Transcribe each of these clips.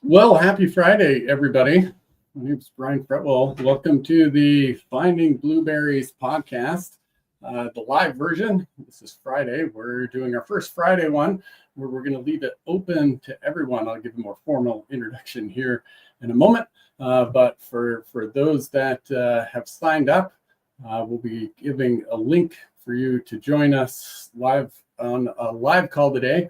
Well, happy Friday, everybody. My name is Brian Fretwell. Welcome to the Finding Blueberries podcast, the live version. This is Friday. We're doing our first Friday one where we're going to leave it open to everyone. I'll give a more formal introduction here in a moment. But for those that have signed up, we'll be giving a link for you to join us live on a live call today,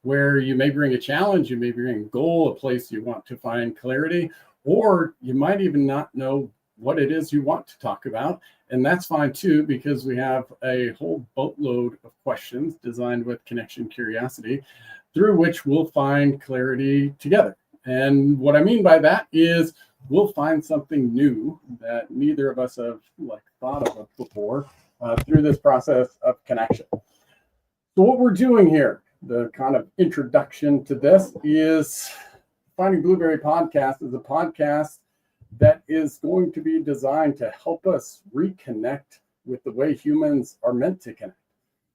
where you may bring a challenge, you may bring a goal, a place you want to find clarity, or you might even not know what it is you want to talk about. And that's fine too, because we have a whole boatload of questions designed with connection curiosity, through which we'll find clarity together. And what I mean by that is we'll find something new that neither of us have thought of before through this process of connection. So what we're doing here, the kind of introduction to this, is Finding Blueberry Podcast is a podcast that is going to be designed to help us reconnect with the way humans are meant to connect.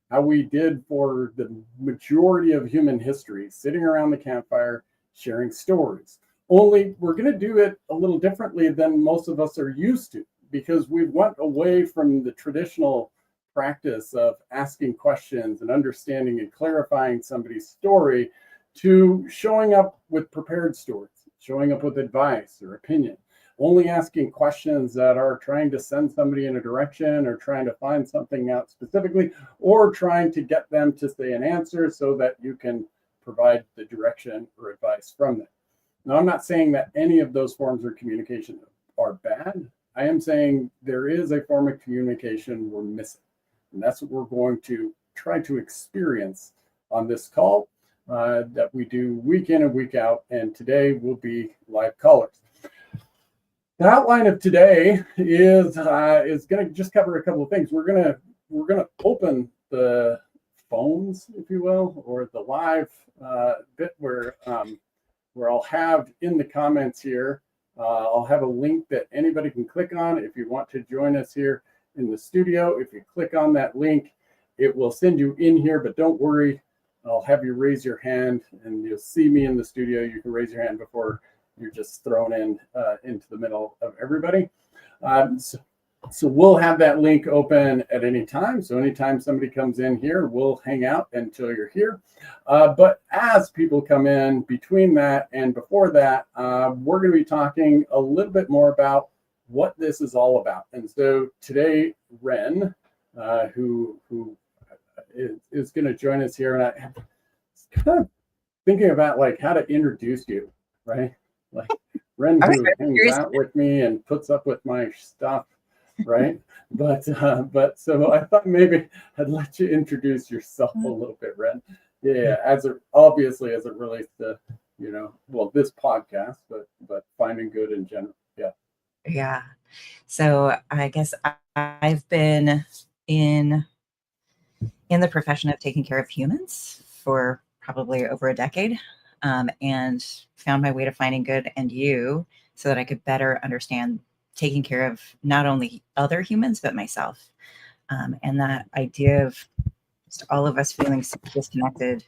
How we did for the majority of human history, sitting around the campfire, sharing stories. Only we're going to do it a little differently than most of us are used to, because we went away from the traditional practice of asking questions and understanding and clarifying somebody's story to showing up with prepared stories, showing up with advice or opinion, only asking questions that are trying to send somebody in a direction or trying to find something out specifically, or trying to get them to say an answer so that you can provide the direction or advice from them. Now, I'm not saying that any of those forms of communication are bad. I am saying there is a form of communication we're missing. And that's what we're going to try to experience on this call that we do week in and week out. And today will be live callers. The outline of today is going to just cover a couple of things. We're going to open the phones, if you will, or the live bit where I'll have in the comments here. I'll have a link that anybody can click on if you want to join us here in the studio. If you click on that link, it will send you in here, but don't worry, I'll have you raise your hand and you'll see me in the studio. You can raise your hand before you're just thrown into the middle of everybody. So we'll have that link open at any time. So anytime somebody comes in here, we'll hang out until you're here. But as people come in between that and before that, we're going to be talking a little bit more about what this is all about. And so today, Ren, who is going to join us here, and I'm kind of thinking about how to introduce you, right? Like Ren, who hangs out with me and puts up with my stuff, right? But so I thought maybe I'd let you introduce yourself a little bit, Ren. Yeah, as it relates to this podcast, but finding good in general. Yeah. So I guess I've been in the profession of taking care of humans for probably over a decade, and found my way to finding good and you so that I could better understand taking care of not only other humans, but myself. And that idea of just all of us feeling so disconnected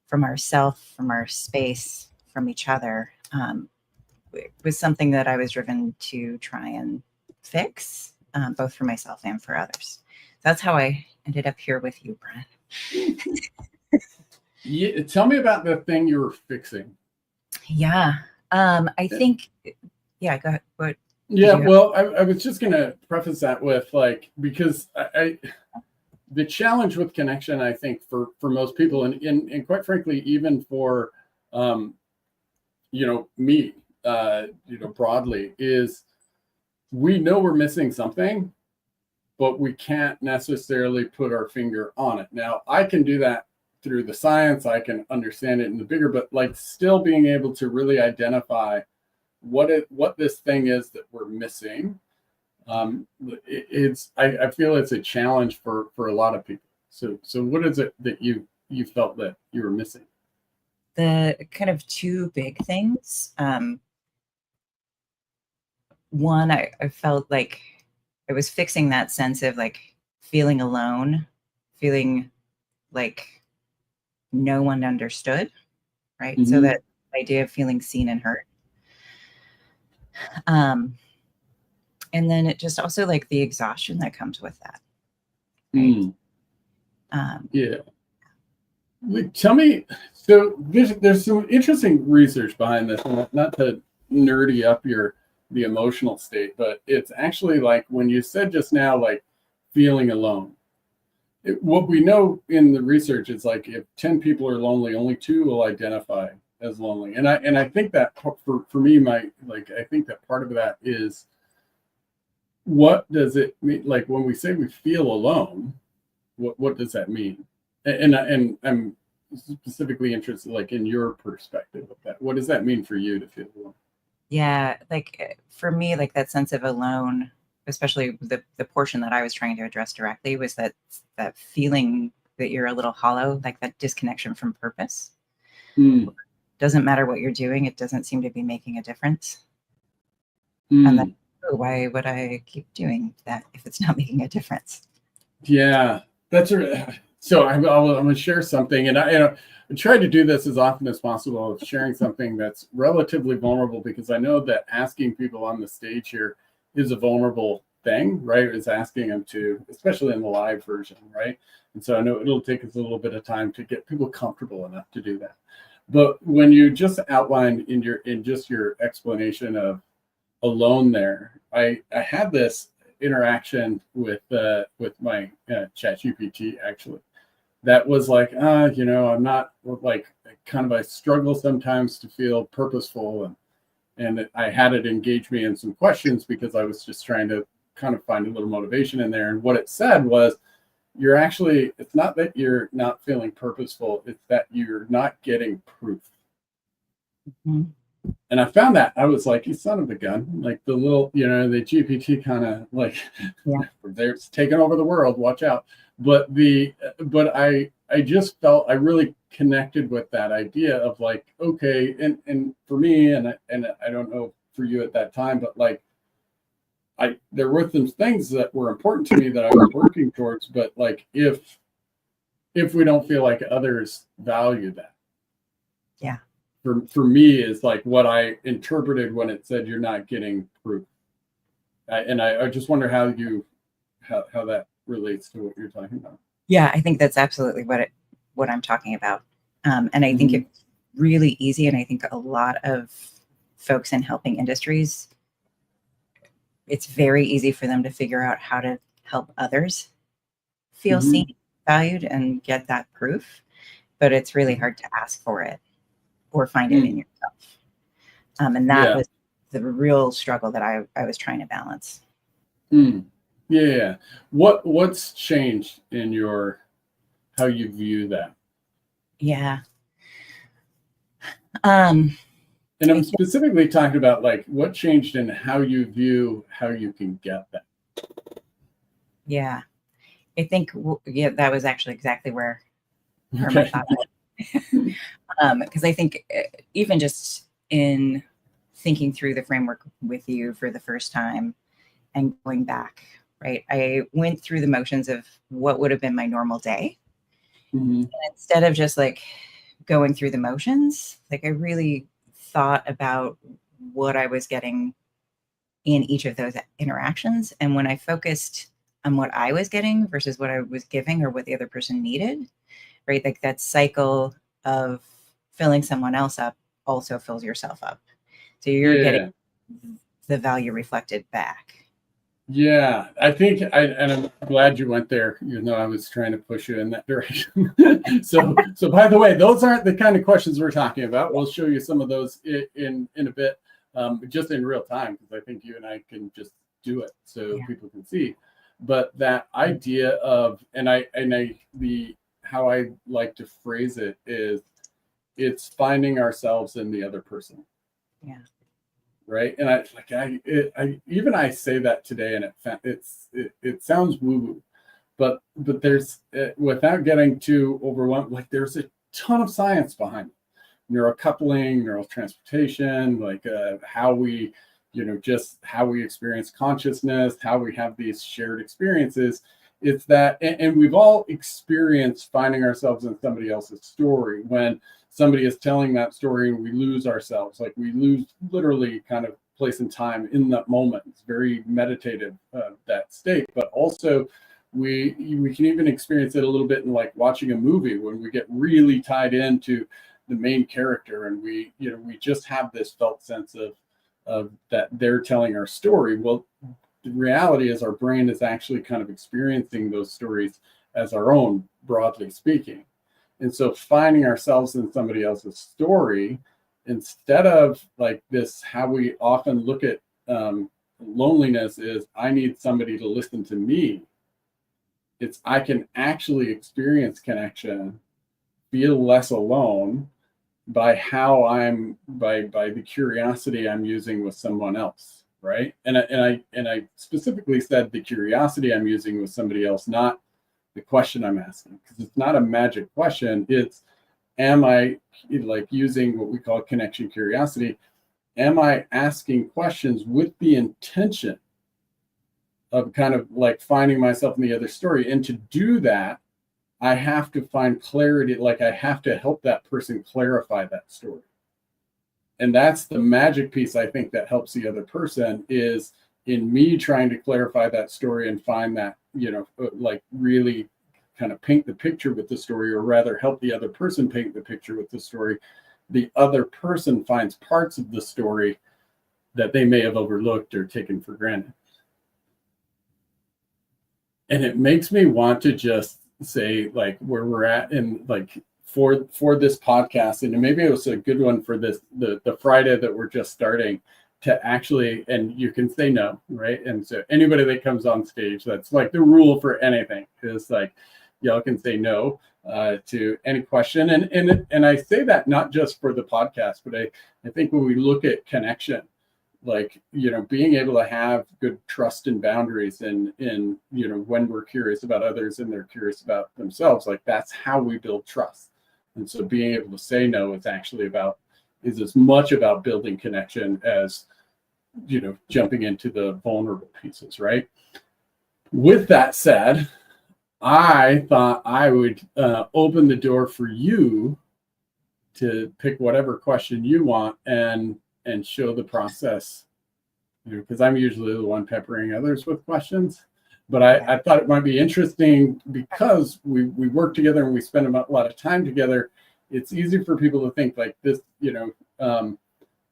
from ourself, from our space, from each other, was something that I was driven to try and fix, both for myself and for others. That's how I ended up here with you, Brian. Yeah, tell me about the thing you were fixing. Yeah. I think, yeah, go ahead. What? Yeah, well, I was just going to preface that with because the challenge with connection, I think for most people, and quite frankly, even for, me, broadly, is we know we're missing something, but we can't necessarily put our finger on it. Now, I can do that through the science. I can understand it in the bigger, but still being able to really identify what this thing is that we're missing. I feel it's a challenge for a lot of people. So what is it that you felt that you were missing? The kind of two big things. One, I felt like I was fixing that sense of feeling alone, feeling like no one understood, right? Mm-hmm. So that idea of feeling seen and heard. Um, and then it just also like the exhaustion that comes with that. Right. Yeah. Tell me, so there's some interesting research behind this, not to nerdy up the emotional state, but it's actually like when you said just now, like feeling alone. What we know in the research is like if 10 people are lonely, only 2 will identify as lonely. And I think that for me, I think that part of that is, what does it mean? Like when we say we feel alone, what does that mean? And I'm specifically interested, like in your perspective of that. What does that mean for you to feel alone? Yeah, like for me, like that sense of alone, especially the portion that I was trying to address directly, was that feeling that you're a little hollow, like that disconnection from purpose. Doesn't matter what you're doing, it doesn't seem to be making a difference. And then, why would I keep doing that if it's not making a difference? Yeah, that's so. I'm going to share something, and I try to do this as often as possible, of sharing something that's relatively vulnerable, because I know that asking people on the stage here is a vulnerable thing, right? It's asking them to, especially in the live version, right? And so I know it'll take us a little bit of time to get people comfortable enough to do that. But when you just outlined in just your explanation of alone there, I had this interaction with my ChatGPT, actually, that was like, I'm not, like, kind of, I struggle sometimes to feel purposeful, and I had it engage me in some questions because I was just trying to kind of find a little motivation in there. And what it said was, it's not that you're not feeling purposeful, it's that you're not getting proof. And I found that, I was like, you son of a gun, like the little, the GPT kind of like, they're taking over the world, watch out. But I just felt I really connected with that idea of like, okay, and for me, and I don't know for you at that time, but like, there were some things that were important to me that I was working towards, but like, if we don't feel like others value that, for me, is like what I interpreted when it said you're not getting proof. I just wonder how that relates to what you're talking about. Yeah, I think that's absolutely what I'm talking about. And I think it's really easy. And I think a lot of folks in helping industries, it's very easy for them to figure out how to help others feel seen, valued, and get that proof. But it's really hard to ask for it or find it in yourself. And that was the real struggle that I was trying to balance. Yeah. What's changed in how you view that? Yeah. And I'm specifically talking about like what changed in how you view how you can get that. Yeah. I think, that was actually exactly where my thought went. Because I think even just in thinking through the framework with you for the first time and going back, right, I went through the motions of what would have been my normal day. And instead of just like going through the motions, like I really thought about what I was getting in each of those interactions. And when I focused on what I was getting versus what I was giving or what the other person needed, right, like that cycle of filling someone else up also fills yourself up. So you're getting the value reflected back. Yeah, I think and I'm glad you went there, even though I was trying to push you in that direction. So by the way, those aren't the kind of questions we're talking about. We'll show you some of those in a bit, just in real time, because I think you and I can just do it so people can see. But that idea of, how I like to phrase it is, it's finding ourselves in the other person. Yeah. Right. And I say that today, and it sounds woo woo, but there's, without getting too overwhelmed, like there's a ton of science behind it. Neurocoupling, neurotransportation, like how we, just how we experience consciousness, how we have these shared experiences. It's that, and we've all experienced finding ourselves in somebody else's story when somebody is telling that story and we lose ourselves, like we lose literally kind of place and time in that moment. It's very meditative, that state, but also we can even experience it a little bit in like watching a movie when we get really tied into the main character and we just have this felt sense of that they're telling our story. Well, the reality is our brain is actually kind of experiencing those stories as our own, broadly speaking. And so finding ourselves in somebody else's story, instead of like this, how we often look at loneliness is, I need somebody to listen to me. It's, I can actually experience connection, feel less alone by how by the curiosity I'm using with someone else, right? And I specifically said the curiosity I'm using with somebody else, not the question I'm asking, because it's not a magic question. It's, am I like using what we call connection curiosity? Am I asking questions with the intention of kind of like finding myself in the other story? And to do that, I have to find clarity. Like I have to help that person clarify that story. And that's the magic piece, I think, that helps the other person, is in me trying to clarify that story and find that, like really kind of paint the picture with the story, or rather help the other person paint the picture with the story. The other person finds parts of the story that they may have overlooked or taken for granted. And it makes me want to just say, like, where we're at in like for this podcast, and maybe it was a good one for this the Friday that we're just starting, to actually, and you can say no, right? And so anybody that comes on stage, that's like the rule for anything, is like y'all can say no to any question. And I say that not just for the podcast, but I think when we look at connection, like, being able to have good trust and boundaries in when we're curious about others and they're curious about themselves, like that's how we build trust. And so being able to say no is as much about building connection as jumping into the vulnerable pieces, right? With that said, I thought I would open the door for you to pick whatever question you want and show the process, because I'm usually the one peppering others with questions. But I thought it might be interesting because we work together and we spend a lot of time together. It's easy for people to think like this, that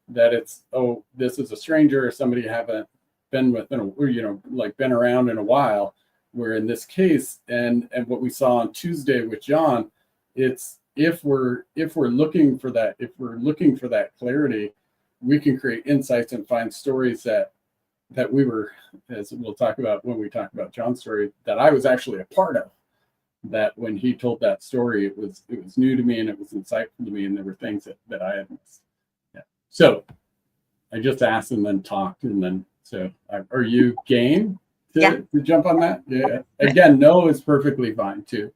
it's, oh, this is a stranger or somebody I haven't been with, like been around in a while. Where in this case, and what we saw on Tuesday with John, it's if we're looking for that clarity, we can create insights and find stories that we were, as we'll talk about when we talk about John's story, that I was actually a part of. That when he told that story, it was new to me and it was insightful to me, and there were things that I had missed. Yeah. So I just asked and then talked, and then are you game to jump on that? Yeah. Again, no is perfectly fine too.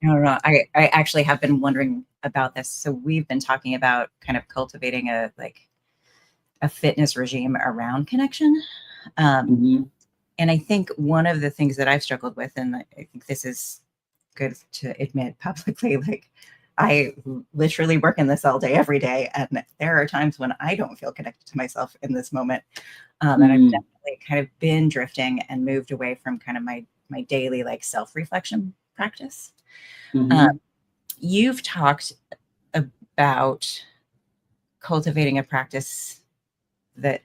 No. I actually have been wondering about this. So we've been talking about kind of cultivating a fitness regime around connection. And I think one of the things that I've struggled with, and I think this is good to admit publicly, like I literally work in this all day, every day. And there are times when I don't feel connected to myself in this moment. And I've definitely kind of been drifting and moved away from kind of my daily like self-reflection practice. You've talked about cultivating a practice that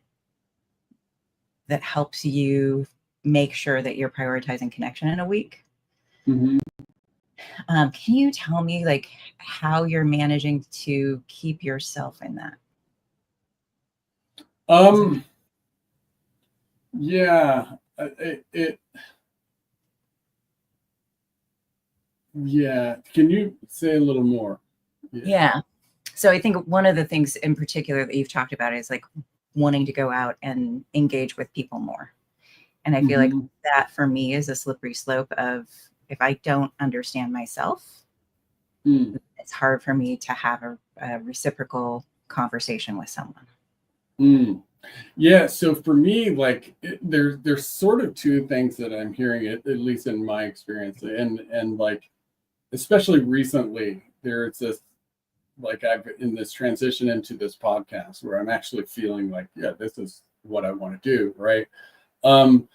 helps you make sure that you're prioritizing connection in a week. Can you tell me like how you're managing to keep yourself in that? Yeah, can you say a little more? Yeah. So I think one of the things in particular that you've talked about is like wanting to go out and engage with people more. And I feel like that for me is a slippery slope of, if I don't understand myself, it's hard for me to have a reciprocal conversation with someone. Yeah, so for me, like there's sort of two things that I'm hearing, at least in my experience, and like especially recently, there's this like I've in this transition into this podcast where I'm actually feeling like, yeah, this is what I want to do, right? Um,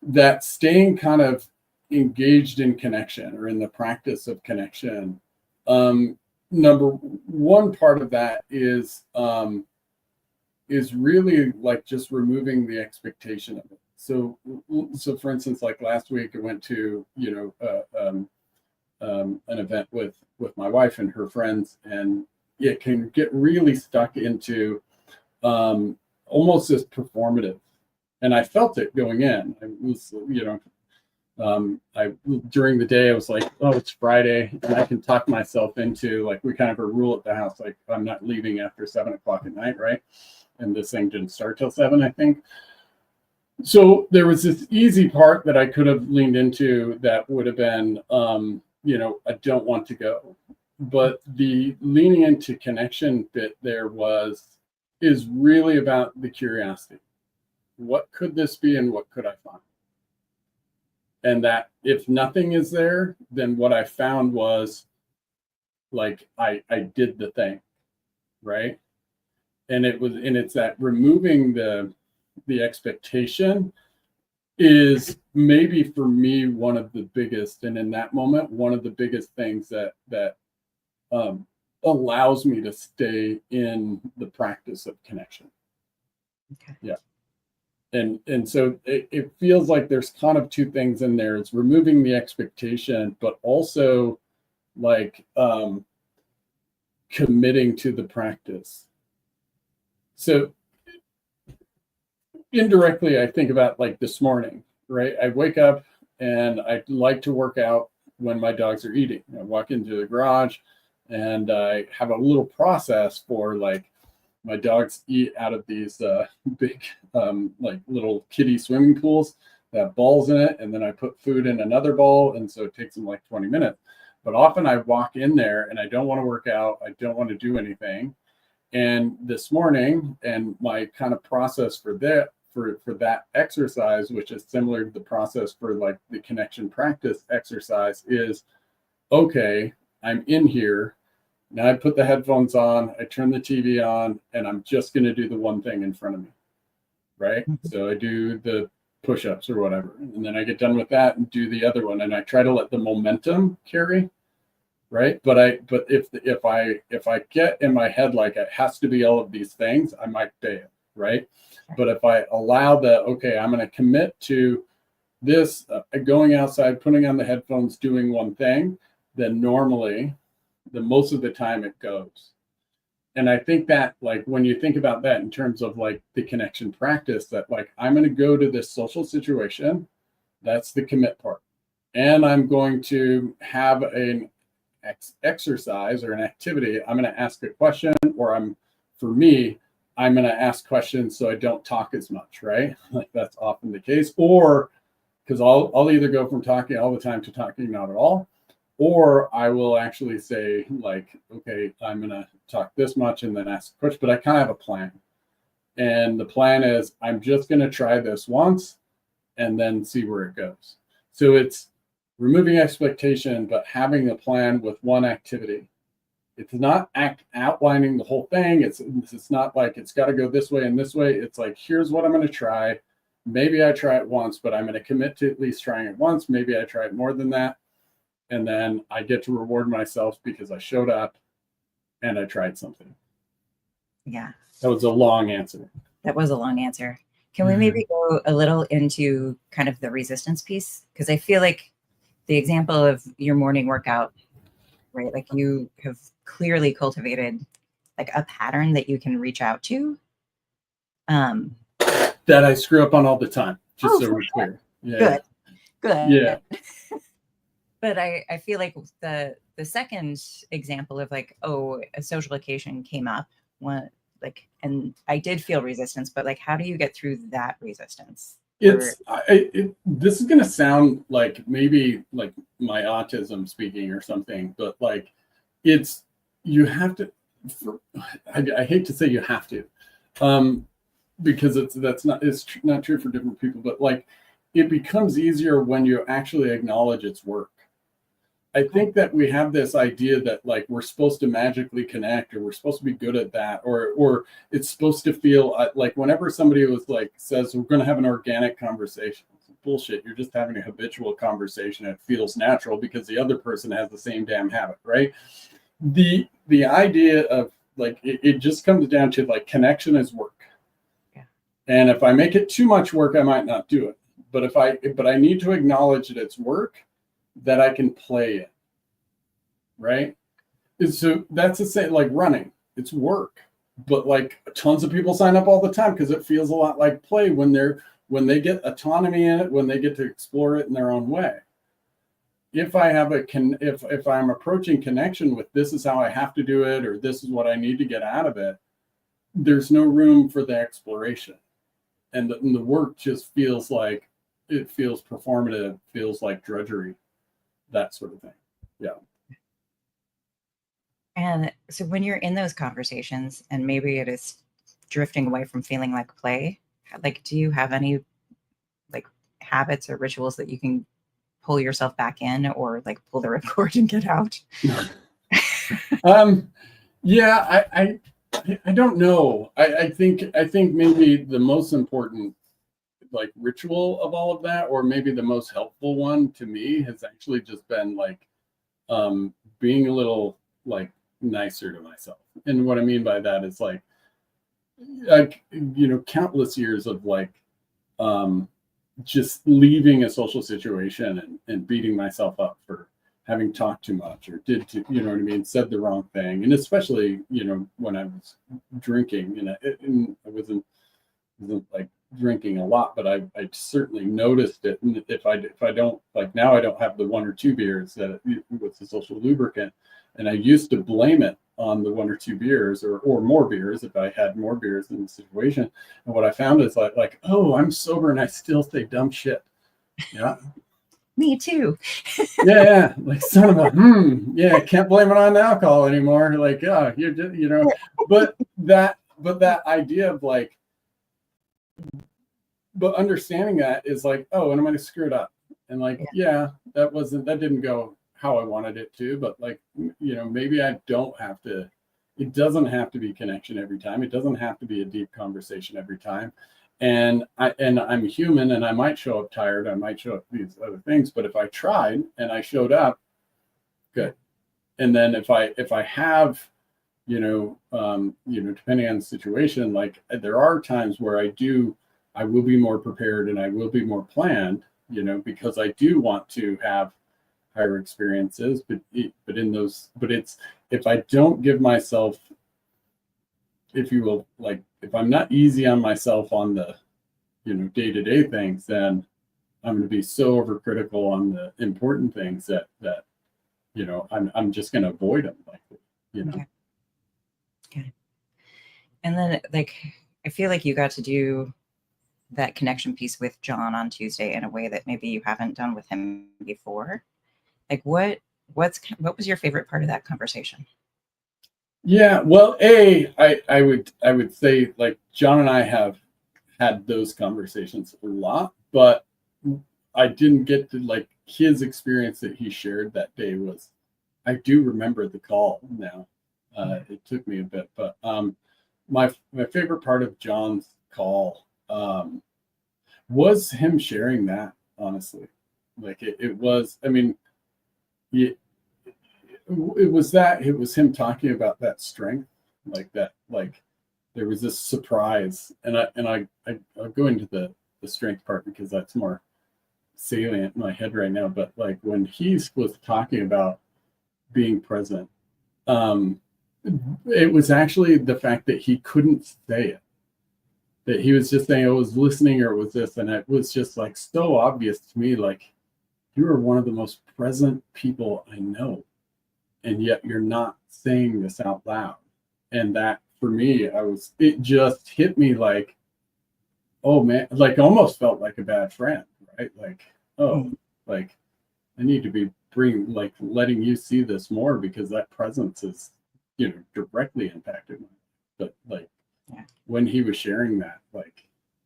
that staying kind of engaged in connection or in the practice of connection. Um, Number one part of that is really like just removing the expectation of it. So for instance, like last week, I went to an event with my wife and her friends, and it can get really stuck into almost this performative. And I felt it going in. I was, I during the day I was like, oh, it's Friday, and I can talk myself into like we kind of have a rule at the house, like I'm not leaving after 7 o'clock at night, right? And this thing didn't start till 7, I think. So there was this easy part that I could have leaned into that would have been, I don't want to go. But the leaning into connection bit there is really about the curiosity. What could this be and what could I find? And that if nothing is there, then what I found was like I did the thing, right? And it's that removing the expectation is maybe for me one of the biggest, and in that moment one of the biggest things that um, allows me to stay in the practice of connection. Okay. Yeah. And so it feels like there's kind of two things in there. It's removing the expectation, but also like committing to the practice. So indirectly, I think about like this morning, right? I wake up and I like to work out when my dogs are eating. I walk into the garage and I have a little process for like my dogs eat out of these big like little kiddie swimming pools that have balls in it, and then I put food in another ball, and so it takes them like 20 minutes. But often I walk in there and I don't want to work out, I don't want to do anything. And this morning, and my kind of process for that exercise, which is similar to the process for like the connection practice exercise, is okay, I'm in here. Now I put the headphones on, I turn the TV on, and I'm just going to do the one thing in front of me, right? So I do the push-ups or whatever, and then I get done with that and do the other one, and I try to let the momentum carry, right? But if I get in my head like it has to be all of these things, I might fail, right? But if I allow okay, I'm going to commit to this, going outside, putting on the headphones, doing one thing, then normally the most of the time it goes. And I think that like when you think about that in terms of like the connection practice, that like I'm going to go to this social situation, that's the commit part. And I'm going to have an exercise or an activity. I'm going to ask a question, or for me, I'm going to ask questions so I don't talk as much, right? Like that's often the case. Or because I'll either go from talking all the time to talking not at all, or I will actually say like, okay, I'm going to talk this much and then ask a question, but I kind of have a plan. And the plan is I'm just going to try this once and then see where it goes. So it's removing expectation, but having a plan with one activity. It's not outlining the whole thing. It's not like it's got to go this way and this way. It's like, here's what I'm going to try. Maybe I try it once, but I'm going to commit to at least trying it once. Maybe I try it more than that. And then I get to reward myself because I showed up and I tried something. Yeah. That was a long answer. That was a long answer. Can we maybe go a little into kind of the resistance piece? Because I feel like the example of your morning workout, right? Like you have clearly cultivated like a pattern that you can reach out to. That I screw up on all the time, just so we're clear. Yeah. Good. Yeah. But I feel like the second example of like, oh, a social occasion came up and I did feel resistance, but like, how do you get through that resistance? This is going to sound like maybe like my autism speaking or something, but like you have to, I hate to say you have to. because it's not true for different people, but like it becomes easier when you actually acknowledge its work. I think that we have this idea that like we're supposed to magically connect, or we're supposed to be good at that, or it's supposed to feel like whenever somebody was like says we're going to have an organic conversation, it's bullshit. You're just having a habitual conversation. It feels natural because the other person has the same damn habit, right? The idea of like it just comes down to like connection is work. Yeah. And if I make it too much work, I might not do it. But I need to acknowledge that it's work, that I can play it, right? And so that's the same like running. It's work, but like tons of people sign up all the time because it feels a lot like play when they get autonomy in it, when they get to explore it in their own way. If I have if I'm approaching connection with this is how I have to do it, or this is what I need to get out of it, there's no room for the exploration, and the work just feels like it feels performative, feels like drudgery, that sort of thing. Yeah. And so when you're in those conversations and maybe it is drifting away from feeling like play, like do you have any like habits or rituals that you can pull yourself back in, or like pull the ripcord and get out? Yeah, I don't know. I think maybe the most important like ritual of all of that, or maybe the most helpful one to me, has actually just been like being a little like nicer to myself. And what I mean by that is like countless years of like just leaving a social situation and beating myself up for having talked too much, or you know what I mean, said the wrong thing. And especially, when I was drinking, and I wasn't like drinking a lot, but I certainly noticed it. And if I don't, like now I don't have the one or two beers that with the social lubricant, and I used to blame it on the one or two beers or more beers if I had more beers in the situation. And what I found is like, oh, I'm sober and I still say dumb shit. Yeah. Me too. Yeah. Like son of a, yeah, can't blame it on alcohol anymore. Like, yeah, you're just, but that idea of like, but understanding that is like, oh, and I'm going to screw it up. And like, yeah, that didn't go how I wanted it to, but like, maybe I don't have to, it doesn't have to be connection every time. It doesn't have to be a deep conversation every time. And I'm human, and I might show up tired. I might show up these other things, but if I tried and I showed up, good. And then if I have, depending on the situation, like there are times where I will be more prepared and I will be more planned, because I do want to have higher experiences, but it's, if I don't give myself, if you will, like if I'm not easy on myself on the, day-to-day things, then I'm going to be so overcritical on the important things that I'm just going to avoid them, like. Okay. And then like I feel like you got to do that connection piece with John on Tuesday in a way that maybe you haven't done with him before. Like what was your favorite part of that conversation? Yeah, well, I would say like John and I have had those conversations a lot, but I didn't get to like his experience that he shared that day was, I do remember the call now. It took me a bit, but my favorite part of John's call was him sharing that, honestly. Like it was, I mean, it was him talking about that strength, like that, like there was this surprise, and I'll go into the strength part because that's more salient in my head right now. But like when he was talking about being present, it was actually the fact that he couldn't say it, that he was just saying I was listening, or it was this, and it was just like so obvious to me, like you are one of the most present people I know, and yet you're not saying this out loud. And that for me, it just hit me like, oh man, like almost felt like a bad friend, right? Like, oh, like I need to be letting you see this more, because that presence is, directly impacted me. But like, when he was sharing that, like,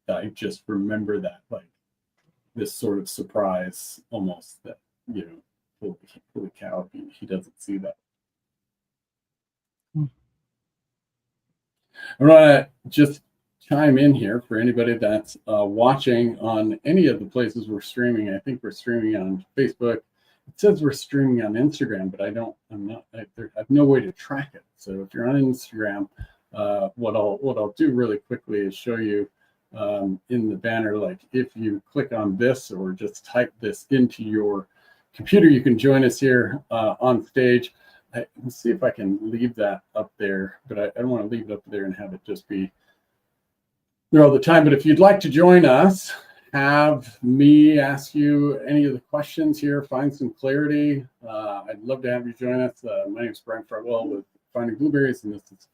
I just remember that, like, this sort of surprise almost that, holy cow, he doesn't see that. I want to just chime in here for anybody that's watching on any of the places we're streaming. I think we're streaming on Facebook. It says we're streaming on Instagram, but I have no way to track it. So if you're on Instagram, what I'll do really quickly is show you in the banner, like if you click on this or just type this into your computer, you can join us here on stage. Let's see if I can leave that up there, but I don't want to leave it up there and have it just be there all the time. But if you'd like to join us, have me ask you any of the questions here, find some clarity. I'd love to have you join us. My name is Brian Fretwell with Finding Blueberries, and this is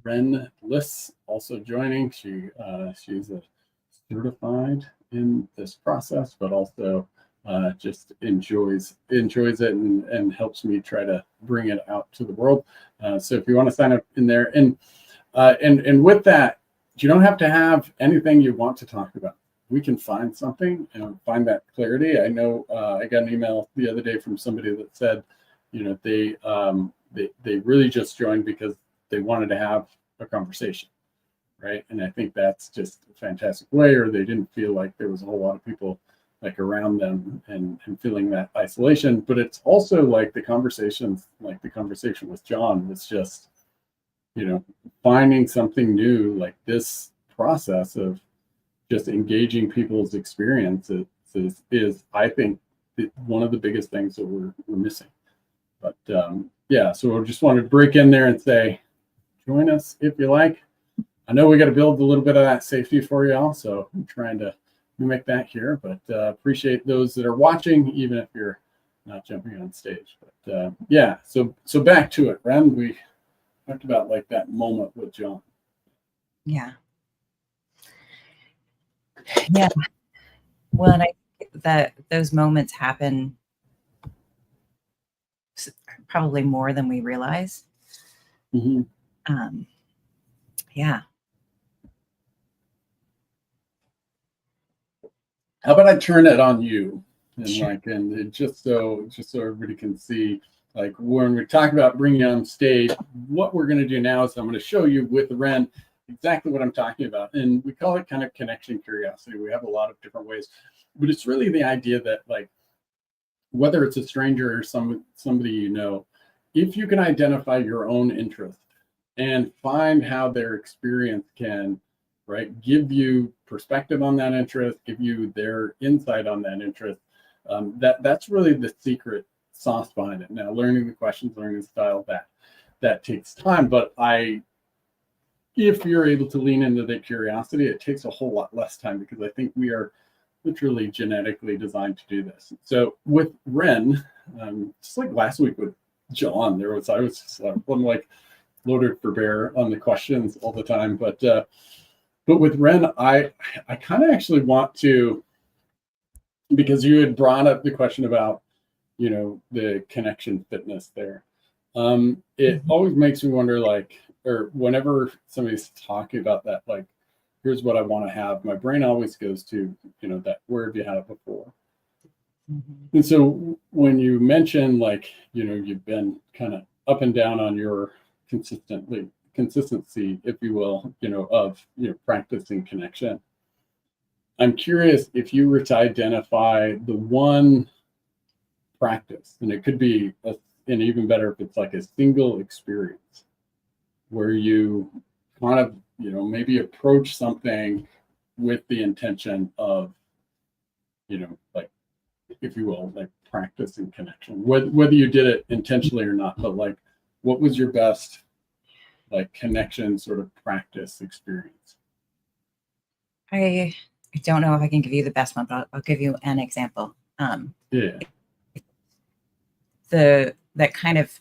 Ren Liss also joining. She's a certified in this process, but also just enjoys it and helps me try to bring it out to the world. So if you want to sign up in there, and with that, you don't have to have anything you want to talk about. We can find something and find that clarity. I know I got an email the other day from somebody that said, they really just joined because they wanted to have a conversation, right? And I think that's just a fantastic way, or they didn't feel like there was a whole lot of people like around them and feeling that isolation. But it's also like the conversation with John was just, finding something new, like this process of just engaging people's experiences is I think, one of the biggest things that we're missing. But so I just wanted to break in there and say, join us if you like. I know we got to build a little bit of that safety for y'all, so I'm trying to mimic that here, but appreciate those that are watching, even if you're not jumping on stage. But so back to it, Ren. We talked about like that moment with John. Yeah. Well, and I think that those moments happen probably more than we realize. Mm-hmm. Yeah. How about I turn it on you, and Sure. and just so everybody can see, like when we talk about bringing you on stage, what we're going to do now is I'm going to show you with Ren exactly what I'm talking about, and we call it kind of connection curiosity. We have a lot of different ways, but it's really the idea that, like, whether it's a stranger or somebody if you can identify your own interest and find how their experience can, right, give you perspective on that interest, give you their insight on that interest, that's really the secret sauce behind it. Now, learning the questions, learning the style, that takes time, but if you're able to lean into that curiosity, it takes a whole lot less time, because I think we are literally genetically designed to do this. So with Ren, just like last week with John, I was just like loaded for bear on the questions all the time, but with Ren, I kind of actually want to, because you had brought up the question about the connection fitness there. It always makes me wonder, like, or whenever somebody's talking about that, like, here's what I want to have, my brain always goes to, that where have you had it before? Mm-hmm. And so when you mention, like, you've been kind of up and down on your consistency, if you will, of practicing connection, I'm curious if you were to identify the one practice, and it could be and even better if it's like a single experience where you kind of maybe approach something with the intention of like, if you will, like practicing connection, whether you did it intentionally or not, but like, what was your best like connection sort of practice experience? I don't know if I can give you the best one, but I'll give you an example. That kind of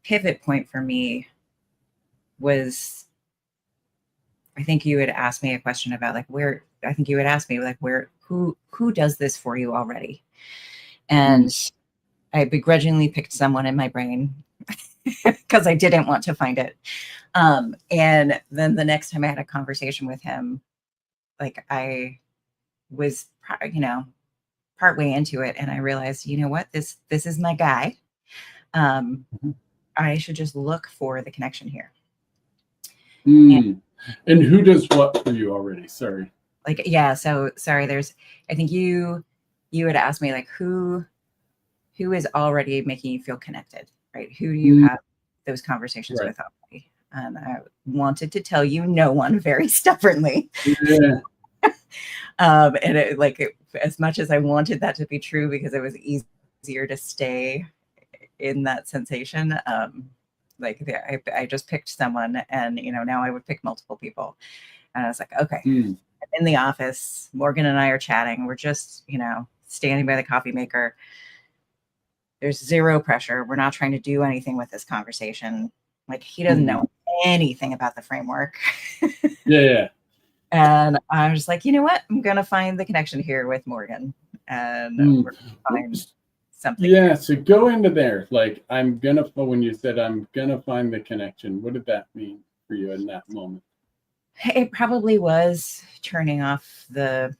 pivot point for me was, I think you had asked me a question about like who does this for you already? And I begrudgingly picked someone in my brain because I didn't want to find it. And then the next time I had a conversation with him, like I was, partway into it, and I realized, you know what, this is my guy. Mhm. I should just look for the connection here. Mm. And who does what for you already? Sorry. Like, yeah. So sorry. I think you had asked me like who is already making you feel connected, right? Who do you have those conversations Right. with already? And I wanted to tell you no one, very stubbornly. Yeah. And as much as I wanted that to be true, because it was easier to stay in that sensation, I just picked someone, and now I would pick multiple people, and I was like, okay, Mm. I'm in the office. Morgan and I are chatting. We're just standing by the coffee maker. There's zero pressure. We're not trying to do anything with this conversation. Like, he doesn't know anything about the framework. Yeah. And I'm just like, you know what? I'm going to find the connection here with Morgan, and we're going to find something. Yeah. So go into there. Like, when you said I'm going to find the connection, what did that mean for you in that moment? It probably was turning on the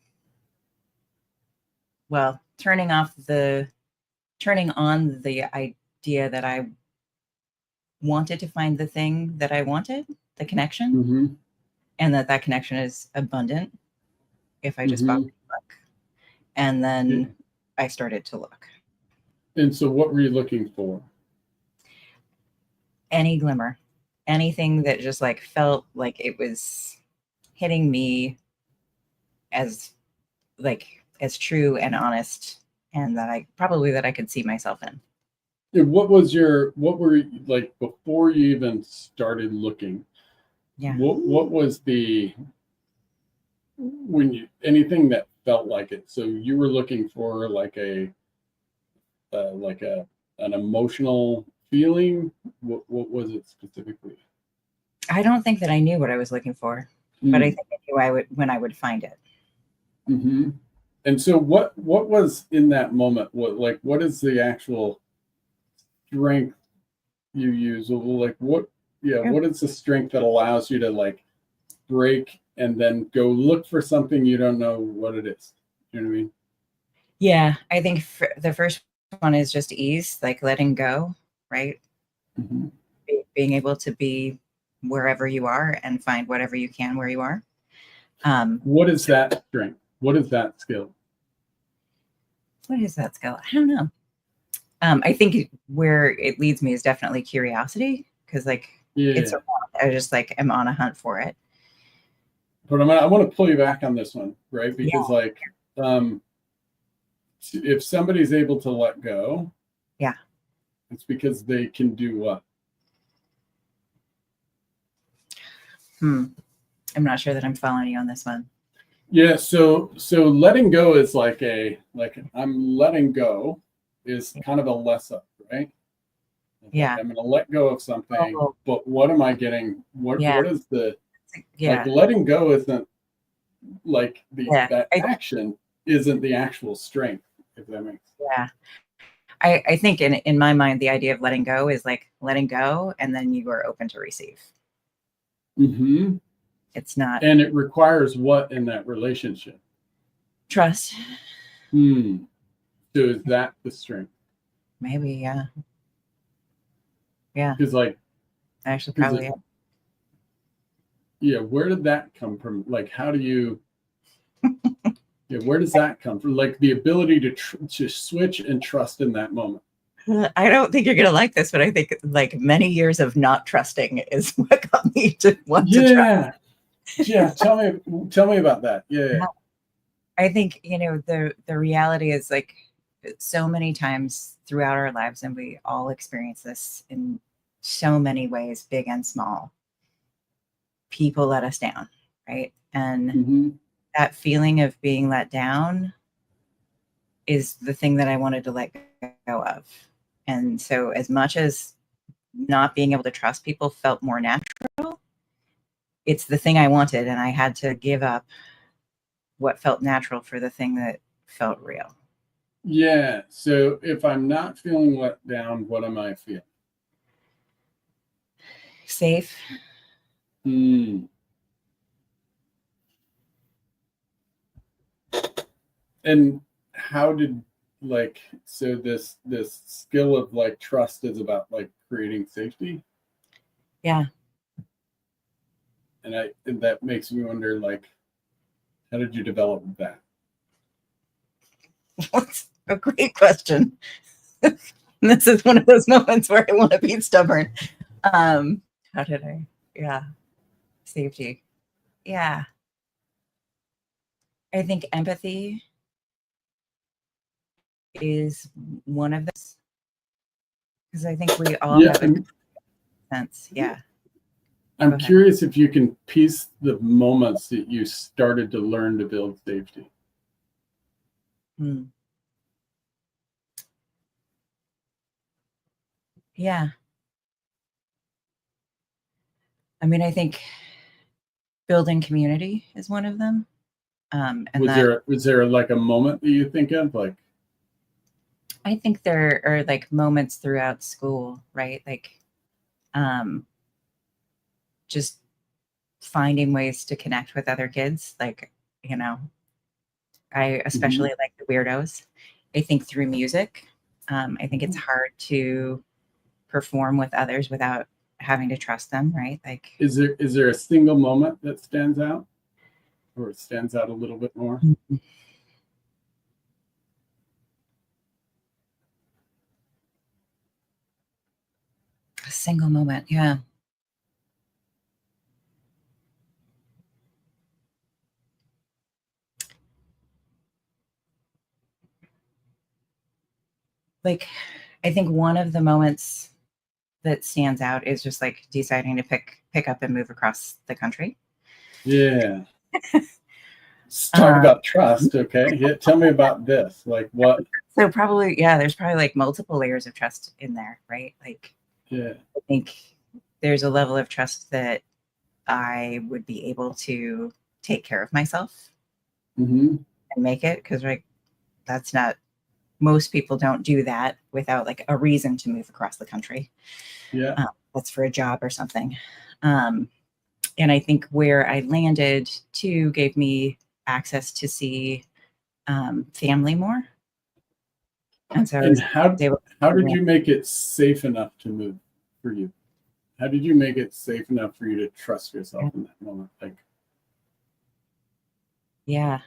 idea that I wanted to find the thing that I wanted, the connection, Mm-hmm. and that connection is abundant if I just Mm-hmm. look. And then I started to look. And so what were you looking for? Any glimmer, anything that just like felt like it was hitting me as true and honest, and that I could see myself in. What were you like before you even started looking? Yeah. What was anything that felt like it? So you were looking for like an emotional feeling. What was it specifically? I don't think that I knew what I was looking for, but I think I knew I would when I would find it. Mm-hmm. And so what was in that moment? What is the actual strength you use? Like what is the strength that allows you to like break and then go look for something you don't know what it is? You know what I mean? Yeah, I think the first one is just ease, like letting go, right? Mm-hmm. Being able to be wherever you are and find whatever you can where you are. What is that strength? What is that skill? What is that skill? I don't know. I think where it leads me is definitely curiosity, because it's I just am on a hunt for it. But I want to pull you back on this one, right? Because if somebody's able to let go, yeah, it's because they can do what? I'm not sure that I'm following you on this one. Yeah, so letting go is like I'm letting go is kind of a less up, right? Yeah. I'm going to let go of something, but what am I getting? What is the like letting go isn't like that action isn't the actual strength, if that makes sense. Yeah. I think in my mind, the idea of letting go is like letting go, and then you are open to receive. Mm-hmm. It's not. And it requires what in that relationship? Trust. So is that the strength? Maybe, yeah. Yeah. Because actually probably. Yeah. Where did that come from? Like, how do you? Where does that come from? Like the ability to switch and trust in that moment. I don't think you're going to like this, but I think many years of not trusting is what got me to want to trust. Yeah. Tell me about that. Yeah. I think, the reality is so many times throughout our lives, and we all experience this in so many ways, big and small. People let us down, right? And that feeling of being let down is the thing that I wanted to let go of. And so as much as not being able to trust people felt more natural, it's the thing I wanted, and I had to give up what felt natural for the thing that felt real. Yeah. So if I'm not feeling let down, what am I feeling? Safe. And how did so this skill of like trust is about like creating safety? Yeah. And that makes me wonder, like, how did you develop that? That's a great question. This is one of those moments where I want to be stubborn. How did I? Yeah. Safety. Yeah. I think empathy is one of those, because I think we all have a sense. Yeah. I'm curious if you can piece the moments that you started to learn to build safety. Yeah. I mean, I think building community is one of them. And was there like a moment that you think of, like? I think there are like moments throughout school, right? Like, just finding ways to connect with other kids. Like, you know, I especially like the weirdos. I think through music, I think it's hard to perform with others without having to trust them, right? Like, is there a single moment that stands out, or it stands out a little bit more? A single moment, yeah. Like, I think one of the moments that stands out is just like deciding to pick up and move across the country. Yeah. Let's talk about trust. Okay. Yeah, tell me about this. Like, what? So probably, yeah, there's probably like multiple layers of trust in there, right? Like, yeah, I think there's a level of trust that I would be able to take care of myself and make it, because like that's not, most people don't do that without like a reason to move across the country. Yeah. That's for a job or something. And I think where I landed too gave me access to see family more. And so how did you make it safe enough to move for you? How did you make it safe enough for you to trust yourself in that moment? Like, yeah.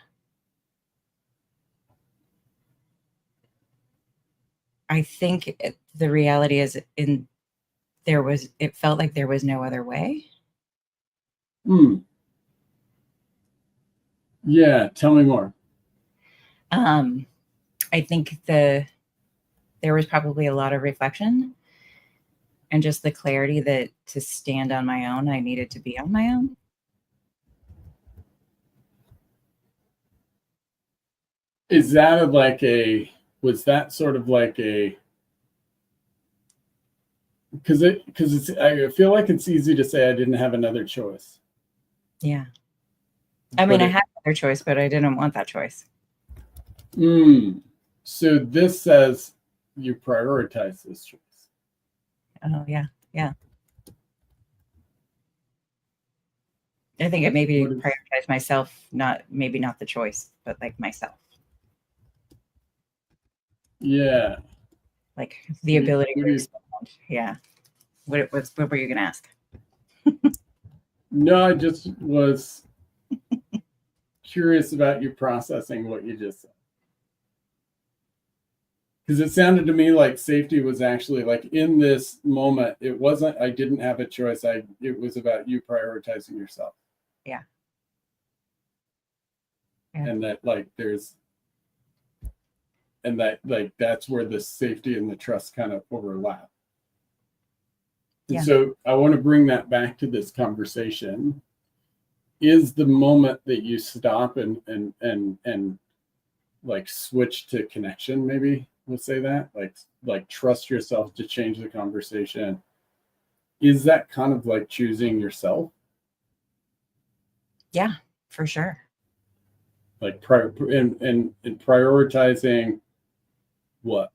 I think the reality is it felt like there was no other way. Yeah. Tell me more. I think there was probably a lot of reflection and just the clarity that to stand on my own, I needed to be on my own. Is that was that sort of like because I feel like it's easy to say I didn't have another choice. Yeah. I mean, I had another choice, but I didn't want that choice. So this says you prioritize this choice. Oh, yeah. Yeah. I think it maybe prioritize myself, maybe not the choice, but like myself. Yeah. Like the ability to respond. Yeah. What were you going to ask? No, I just was curious about you processing what you just said. Because it sounded to me like safety was actually like in this moment, it wasn't, I didn't have a choice. It was about you prioritizing yourself. Yeah. And that that's where the safety and the trust kind of overlap. And so I want to bring that back to this conversation. Is the moment that you stop and like switch to connection, maybe we'll say that, like trust yourself to change the conversation. Is that kind of like choosing yourself? Yeah, for sure. Like and prioritizing what?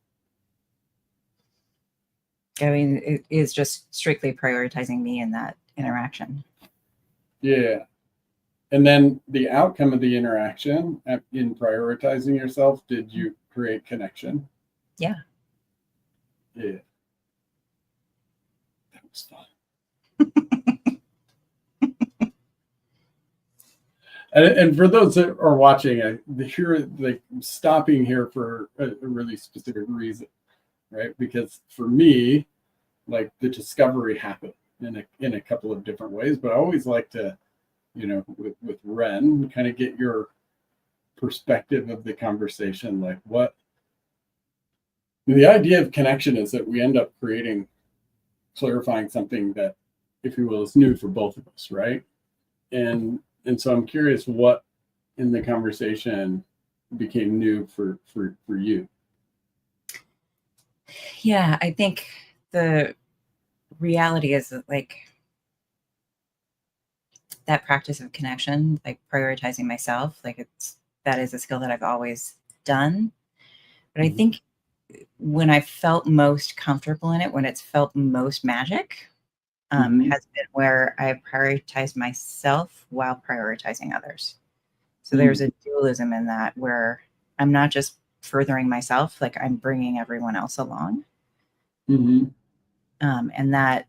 I mean, it is just strictly prioritizing me in that interaction. Yeah. And then the outcome of the interaction in prioritizing yourself, did you create connection? Yeah. Yeah. That was fun. And for those that are watching, here, like, stopping here for a really specific reason, right? Because for me, like, the discovery happened in a couple of different ways, but I always like to, with Ren, kind of get your perspective of the conversation. Like, the idea of connection is that we end up clarifying something that, if you will, is new for both of us, right? And so I'm curious what in the conversation became new for you. Yeah, I think the reality is that, like, that practice of connection, like prioritizing myself, like that is a skill that I've always done. But I think when I felt most comfortable in it, when it's felt most magic, has been where I prioritize myself while prioritizing others. So there's a dualism in that where I'm not just furthering myself, like I'm bringing everyone else along. And that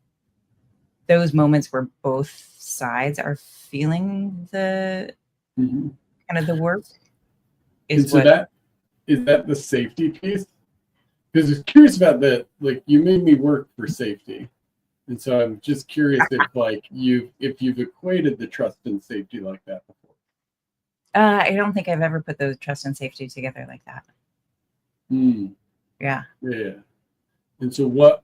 those moments where both sides are feeling the kind of the work is so that is that the safety piece? Because I was curious about that. Like, you made me work for safety. And so I'm just curious if you've equated the trust and safety like that before. I don't think I've ever put those trust and safety together like that. Yeah. Yeah. And so what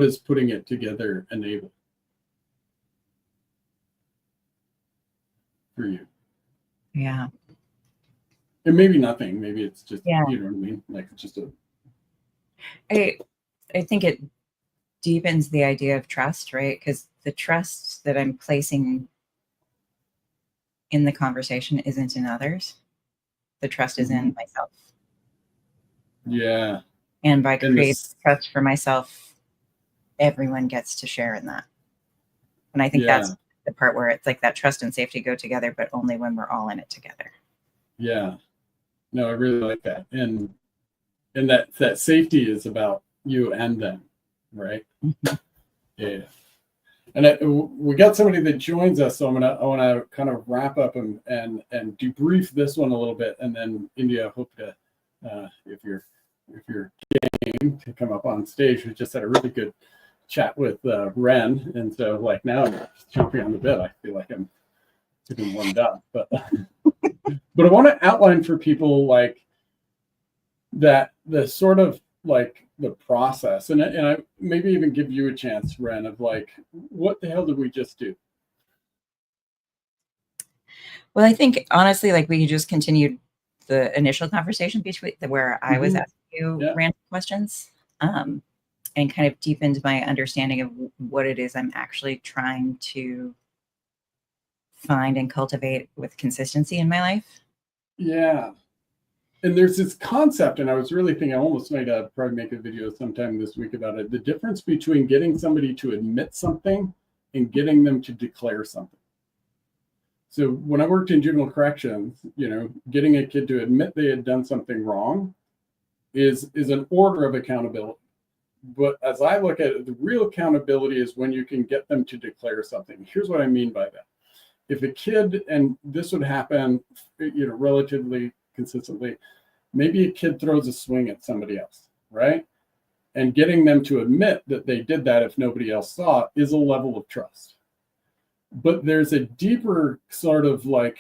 is putting it together enable for you? Yeah. And maybe nothing. Maybe it's just, Yeah. you know what I mean? Like, it's just I think it deepens the idea of trust, right? Because the trust that I'm placing in the conversation isn't in others. The trust is in myself. Yeah. And by creating trust for myself, everyone gets to share in that. And I think that's the part where it's like that trust and safety go together, but only when we're all in it together. Yeah. No, I really like that. And that safety is about you and them, right? Yeah. And we got somebody that joins us, so I want to kind of wrap up and debrief this one a little bit, and then India, hope to if you're game to come up on stage. We just had a really good chat with Ren, and so like now I'm just jumping on the bed. I feel like I'm getting warmed up, but but I want to outline for people like that the sort of like the process, and I maybe even give you a chance, Ren, of like, what the hell did we just do? Well, I think honestly, like we just continued the initial conversation between where I was asking you random questions, and kind of deepened my understanding of what it is I'm actually trying to find and cultivate with consistency in my life. Yeah. And there's this concept, and I was really thinking I almost might probably make a video sometime this week about it. The difference between getting somebody to admit something and getting them to declare something. So when I worked in juvenile corrections, getting a kid to admit they had done something wrong is an order of accountability. But as I look at it, the real accountability is when you can get them to declare something. Here's what I mean by that. If a kid, and this would happen, relatively consistently, maybe a kid throws a swing at somebody else, right? And getting them to admit that they did that if nobody else saw it is a level of trust. But there's a deeper sort of like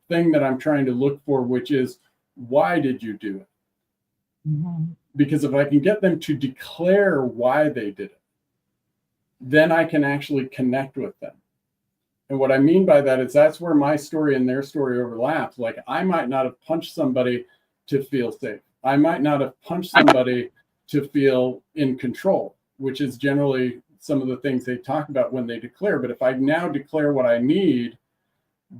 thing that I'm trying to look for, which is, why did you do it? Because if I can get them to declare why they did it, then I can actually connect with them. And what I mean by that is that's where my story and their story overlaps. Like, I might not have punched somebody to feel safe. I might not have punched somebody to feel in control, which is generally some of the things they talk about when they declare. But if I now declare what I need,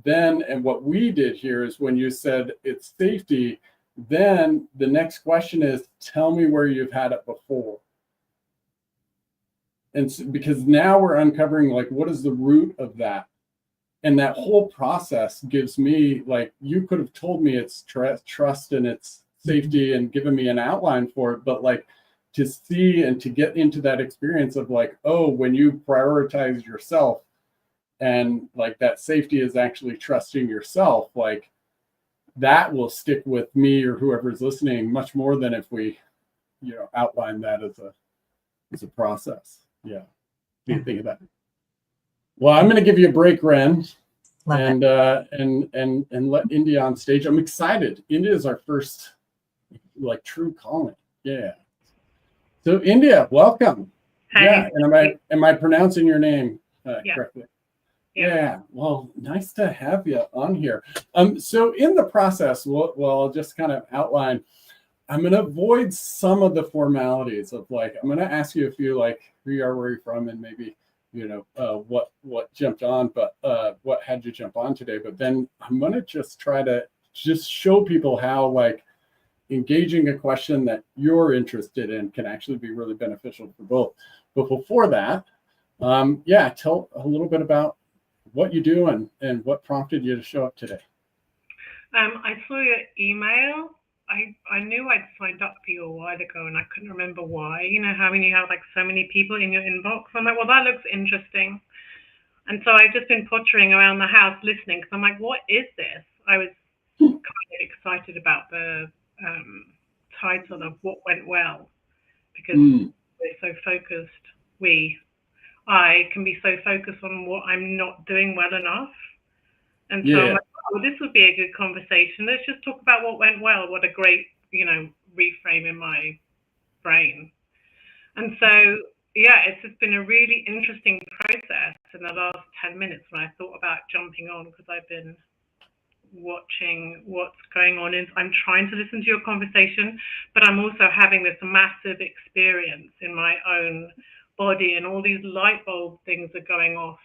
then, and what we did here is when you said it's safety, then the next question is, tell me where you've had it before. And so, because now we're uncovering like, what is the root of that? And that whole process gives me, like, you could have told me it's trust and it's safety and given me an outline for it, but like to see and to get into that experience of like, oh, when you prioritize yourself and like that safety is actually trusting yourself, like that will stick with me or whoever's listening much more than if we, outline that as a process. Yeah. What do you think of that? Well, I'm going to give you a break, Ren, and let India on stage. I'm excited. India is our first like true calling. Yeah. So India, welcome. Hi. Yeah. And am I pronouncing your name correctly? Yeah. Well, nice to have you on here. So in the process, I'll just kind of outline. I'm going to avoid some of the formalities of like, I'm going to ask you a few like who you are, where you're from, and maybe what jumped on, but what had you jump on today. But then I'm going to just try to just show people how like engaging a question that you're interested in can actually be really beneficial for both. But before that, tell a little bit about what you do and what prompted you to show up today. I saw your email. I knew I'd signed up for you a while ago and I couldn't remember why. You know how when you have like so many people in your inbox, I'm like, well, that looks interesting. And so I've just been pottering around the house listening because I'm like, what is this? I was kind of excited about the title of What Went Well, because we're so focused. I can be so focused on what I'm not doing well enough. And so I'm like, oh, this would be a good conversation. Let's just talk about what went well. What a great, reframe in my brain. And so, it's just been a really interesting process in the last 10 minutes when I thought about jumping on, because I've been watching what's going on. I'm trying to listen to your conversation, but I'm also having this massive experience in my own body, and all these light bulb things are going off.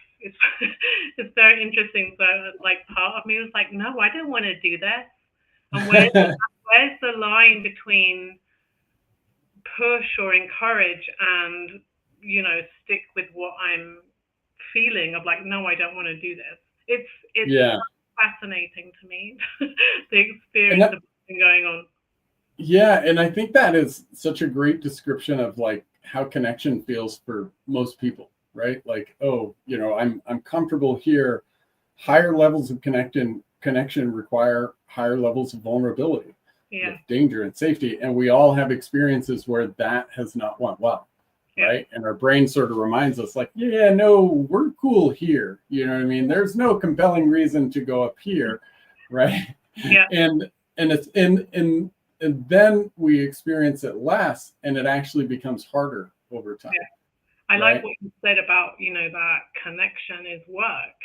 It's very interesting. So like part of me was like, no, I don't want to do this. And where's the line between push or encourage and stick with what I'm feeling of like, no, I don't want to do this. It's fascinating to me, the experience of what's been going on. Yeah, and I think that is such a great description of like how connection feels for most people, right? Like, oh, I'm comfortable here. Higher levels of connection require higher levels of vulnerability, danger and safety. And we all have experiences where that has not went well, right? And our brain sort of reminds us like, no, we're cool here. You know what I mean? There's no compelling reason to go up here, right? Yeah. And it's and then we experience it less, and it actually becomes harder over time. Yeah. I like what you said about, that connection is work.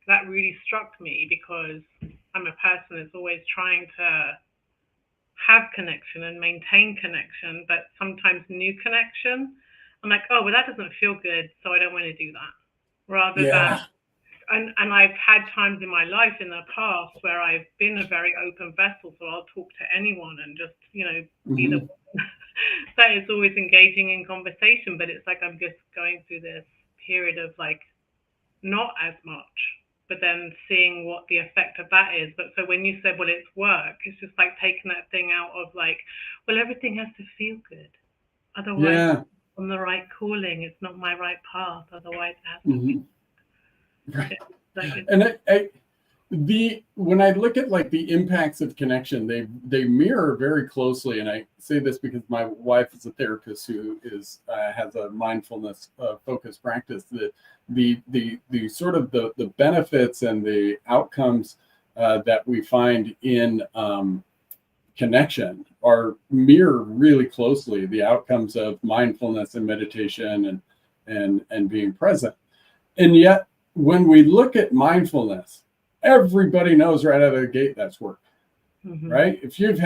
That really struck me because I'm a person that's always trying to have connection and maintain connection, but sometimes new connection, I'm like, oh, well, that doesn't feel good, so I don't want to do that. Rather than, and I've had times in my life in the past where I've been a very open vessel, so I'll talk to anyone and just, be the one that is always engaging in conversation. But it's like I'm just going through this period of like not as much, but then seeing what the effect of that is. But so when you said, well, it's work, it's just like taking that thing out of like, well, everything has to feel good. Otherwise, I'm the right calling. It's not my right path. Otherwise, it has to be. Right. And when I look at like the impacts of connection, they mirror very closely. And I say this because my wife is a therapist who has a mindfulness focused practice. The sort of the benefits and the outcomes that we find in connection are mirror really closely the outcomes of mindfulness and meditation and being present. And yet, when we look at mindfulness, everybody knows right out of the gate that's work, right? If you've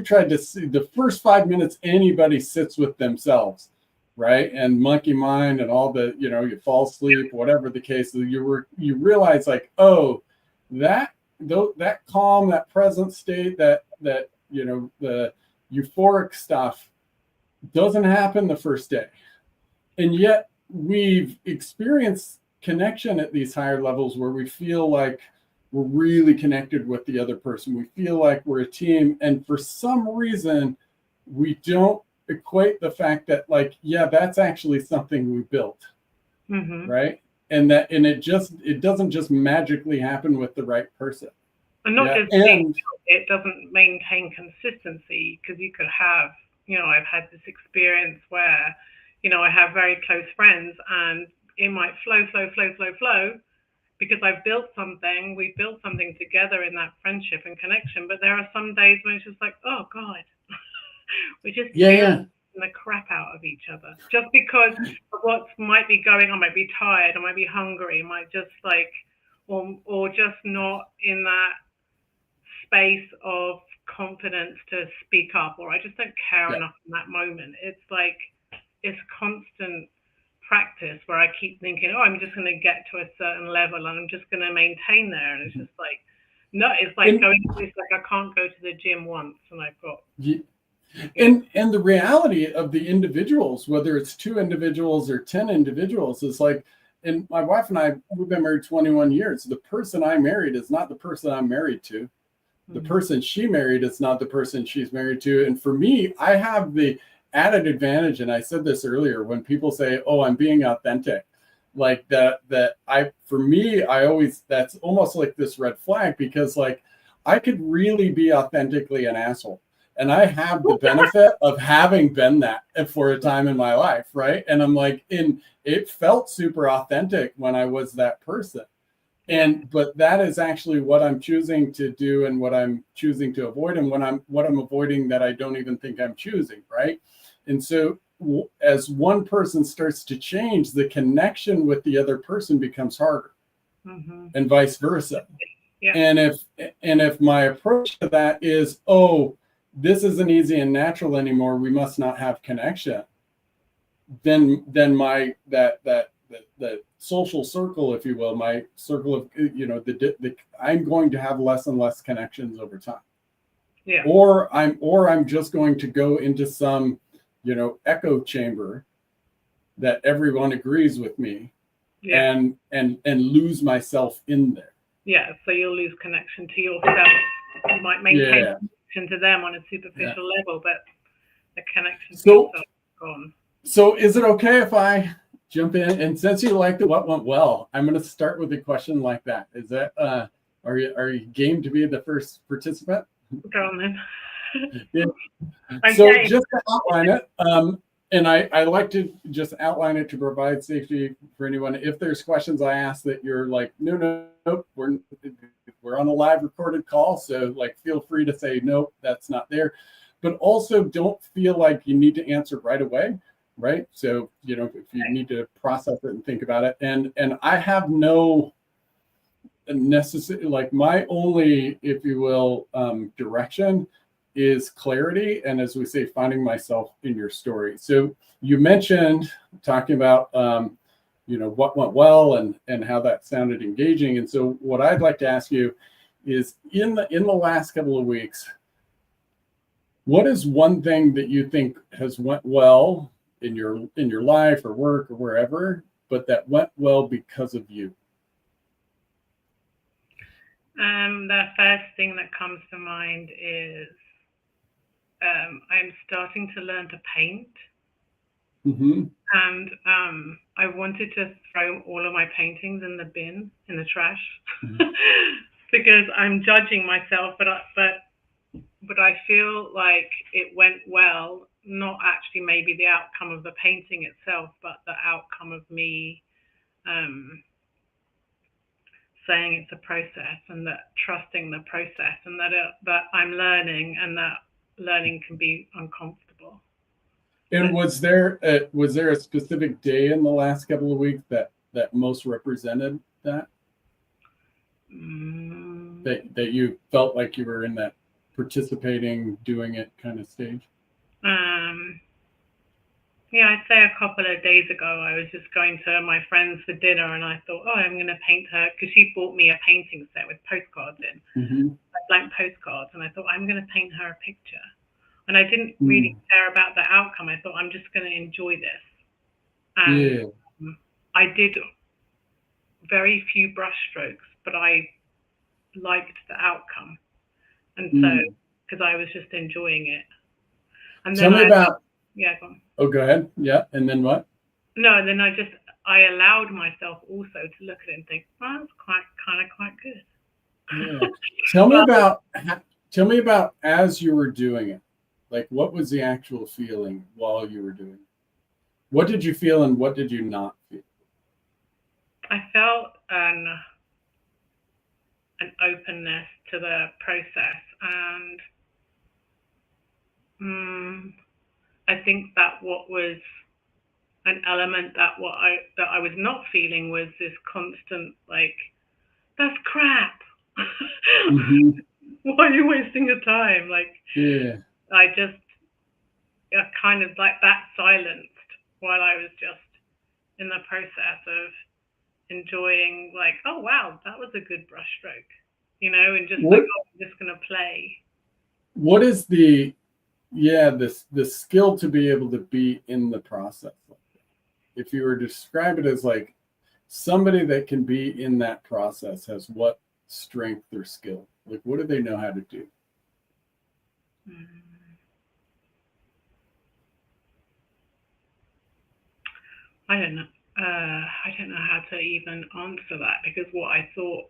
tried to see the first 5 minutes anybody sits with themselves, right, and monkey mind and all the you fall asleep, whatever the case, you realize like, oh, that calm, that present state, that the euphoric stuff doesn't happen the first day. And yet we've experienced connection at these higher levels where we feel like we're really connected with the other person. We feel like we're a team. And for some reason, we don't equate the fact that, like, yeah, that's actually something we built. Right. And it doesn't just magically happen with the right person. And not just it doesn't maintain consistency, because you could have, I've had this experience where, I have very close friends and it might flow because I've built something, we built something together in that friendship and connection. But there are some days when it's just like, oh God, we just the crap out of each other just because of what might be going on. Might be tired, I might be hungry, might just like, or just not in that space of confidence to speak up, or I just don't care enough in that moment. It's like, it's constant practice where I keep thinking, oh, I'm just going to get to a certain level and I'm just going to maintain there. And it's just like, no, it's like it's like I can't go to the gym once and I've got. And the reality of the individuals, whether it's 2 individuals or 10 individuals, is like, and my wife and I, we've been married 21 years. The person I married is not the person I'm married to. The person she married is not the person she's married to. And for me, I have the added advantage, and I said this earlier, when people say, oh, I'm being authentic, like for me, that's almost like this red flag, because like I could really be authentically an asshole. And I have the benefit of having been that for a time in my life, right? And I'm like, it felt super authentic when I was that person. But that is actually what I'm choosing to do and what I'm choosing to avoid, and what I'm avoiding that I don't even think I'm choosing, right? And so as one person starts to change, the connection with the other person becomes harder, and vice versa. Yeah. And if my approach to that is, oh, this isn't easy and natural anymore, we must not have connection, then the social circle, if you will, my circle of, I'm going to have less and less connections over time. Yeah. Or I'm just going to go into some, echo chamber that everyone agrees with me, and lose myself in there. Yeah. So you'll lose connection to yourself. You might maintain connection to them on a superficial level, but the connection to yourself is gone. So is it okay if I jump in? And since you liked what went well, I'm going to start with a question like that. Is that are you game to be the first participant? Go on then. So just to outline it, and I like to just outline it to provide safety for anyone. If there's questions I ask that you're like, no, we're on a live recorded call, so like feel free to say nope, that's not there. But also don't feel like you need to answer right away. Right. So, if you need to process it and think about it, and I have no necessary, like my only, if you will, direction is clarity. And as we say, finding myself in your story. So you mentioned talking about, what went well and how that sounded engaging. And so what I'd like to ask you is in the last couple of weeks, what is one thing that you think has went well in your life or work or wherever, but that went well because of you? The first thing that comes to mind is I'm starting to learn to paint. And I wanted to throw all of my paintings in the bin, in the trash, because I'm judging myself, but I feel like it went well, not actually maybe the outcome of the painting itself, but the outcome of me saying it's a process, and that trusting the process, and that I'm learning, and that learning can be uncomfortable. And was there a specific day in the last couple of weeks that most represented that? That you felt like you were in that participating, doing it kind of stage? Yeah, I'd say a couple of days ago, I was just going to my friend's for dinner, and I thought, oh, I'm going to paint her because she bought me a painting set with postcards in, Mm-hmm. like blank postcards, and I thought I'm going to paint her a picture, and I didn't really Mm. care about the outcome. I thought I'm just going to enjoy this, and Yeah. I did very few brush strokes, but I liked the outcome, and so Mm. because I was just enjoying it, and Tell then me about. yeah, go on. Oh, go ahead. Yeah, and then what? No, and then I allowed myself also to look at it and think, well, that's quite good. Yeah. Tell me Well, about. Tell me about as you were doing it. Like, what was the actual feeling while you were doing it? What did you feel and what did you not feel? I felt an openness to the process, and I think that what was an element that I was not feeling was this constant like, that's crap. Mm-hmm. Why are you wasting your time? Like Yeah. I just kind of like that silenced while I was just in the process of enjoying like, oh wow, that was a good brushstroke, and just like, What oh, I'm just gonna play. What is the the skill to be able to be in the process? If you were to describe it as like somebody that can be in that process has what strength or skill? Like what do they know how to do? I don't know. I don't know how to even answer that because what I thought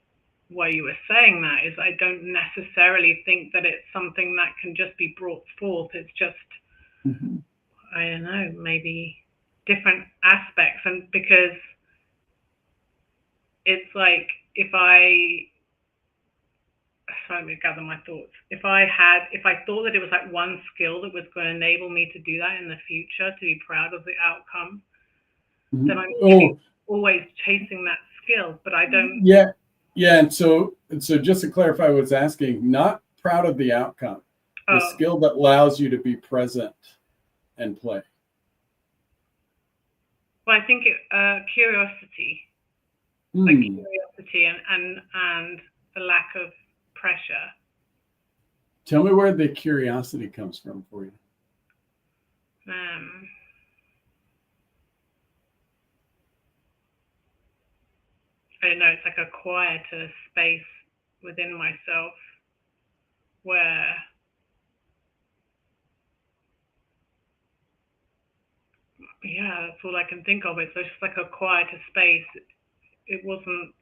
while you were saying that is I don't necessarily think that it's something that can just be brought forth. It's just Mm-hmm. I don't know, maybe different aspects, and because it's like if I sorry, let me gather my thoughts. If I thought that it was like one skill that was going to enable me to do that in the future, to be proud of the outcome, Mm-hmm. then I'm Oh, always chasing that skill. But I don't. yeah. Yeah, and so just to clarify what I was asking, not proud of the outcome, the Oh, skill that allows you to be present and play. well, I think curiosity, like Hmm. curiosity, and the lack of pressure. Tell me where the curiosity comes from for you. Um, I don't know. It's like a quieter space within myself where yeah, that's all I can think of. It's just like a quieter space. It wasn't.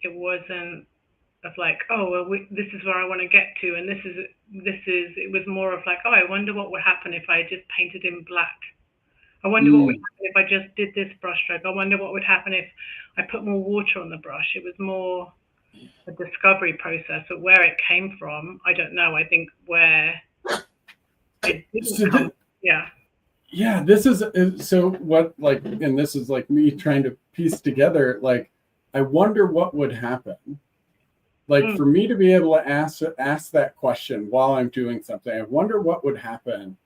It wasn't of like, oh, well, this is where I want to get to, and this is. It was more of like, oh, I wonder what would happen if I just painted in black. I wonder what would Mm. happen if I just did this brushstroke. I wonder what would happen if I put more water on the brush. It was more a discovery process, but where it came from, I don't know. I think where it didn't So come, yeah. yeah, this is so what like, and this is like me trying to piece together. Like, I wonder what would happen. Like Mm. for me to be able to ask that question while I'm doing something, I wonder what would happen.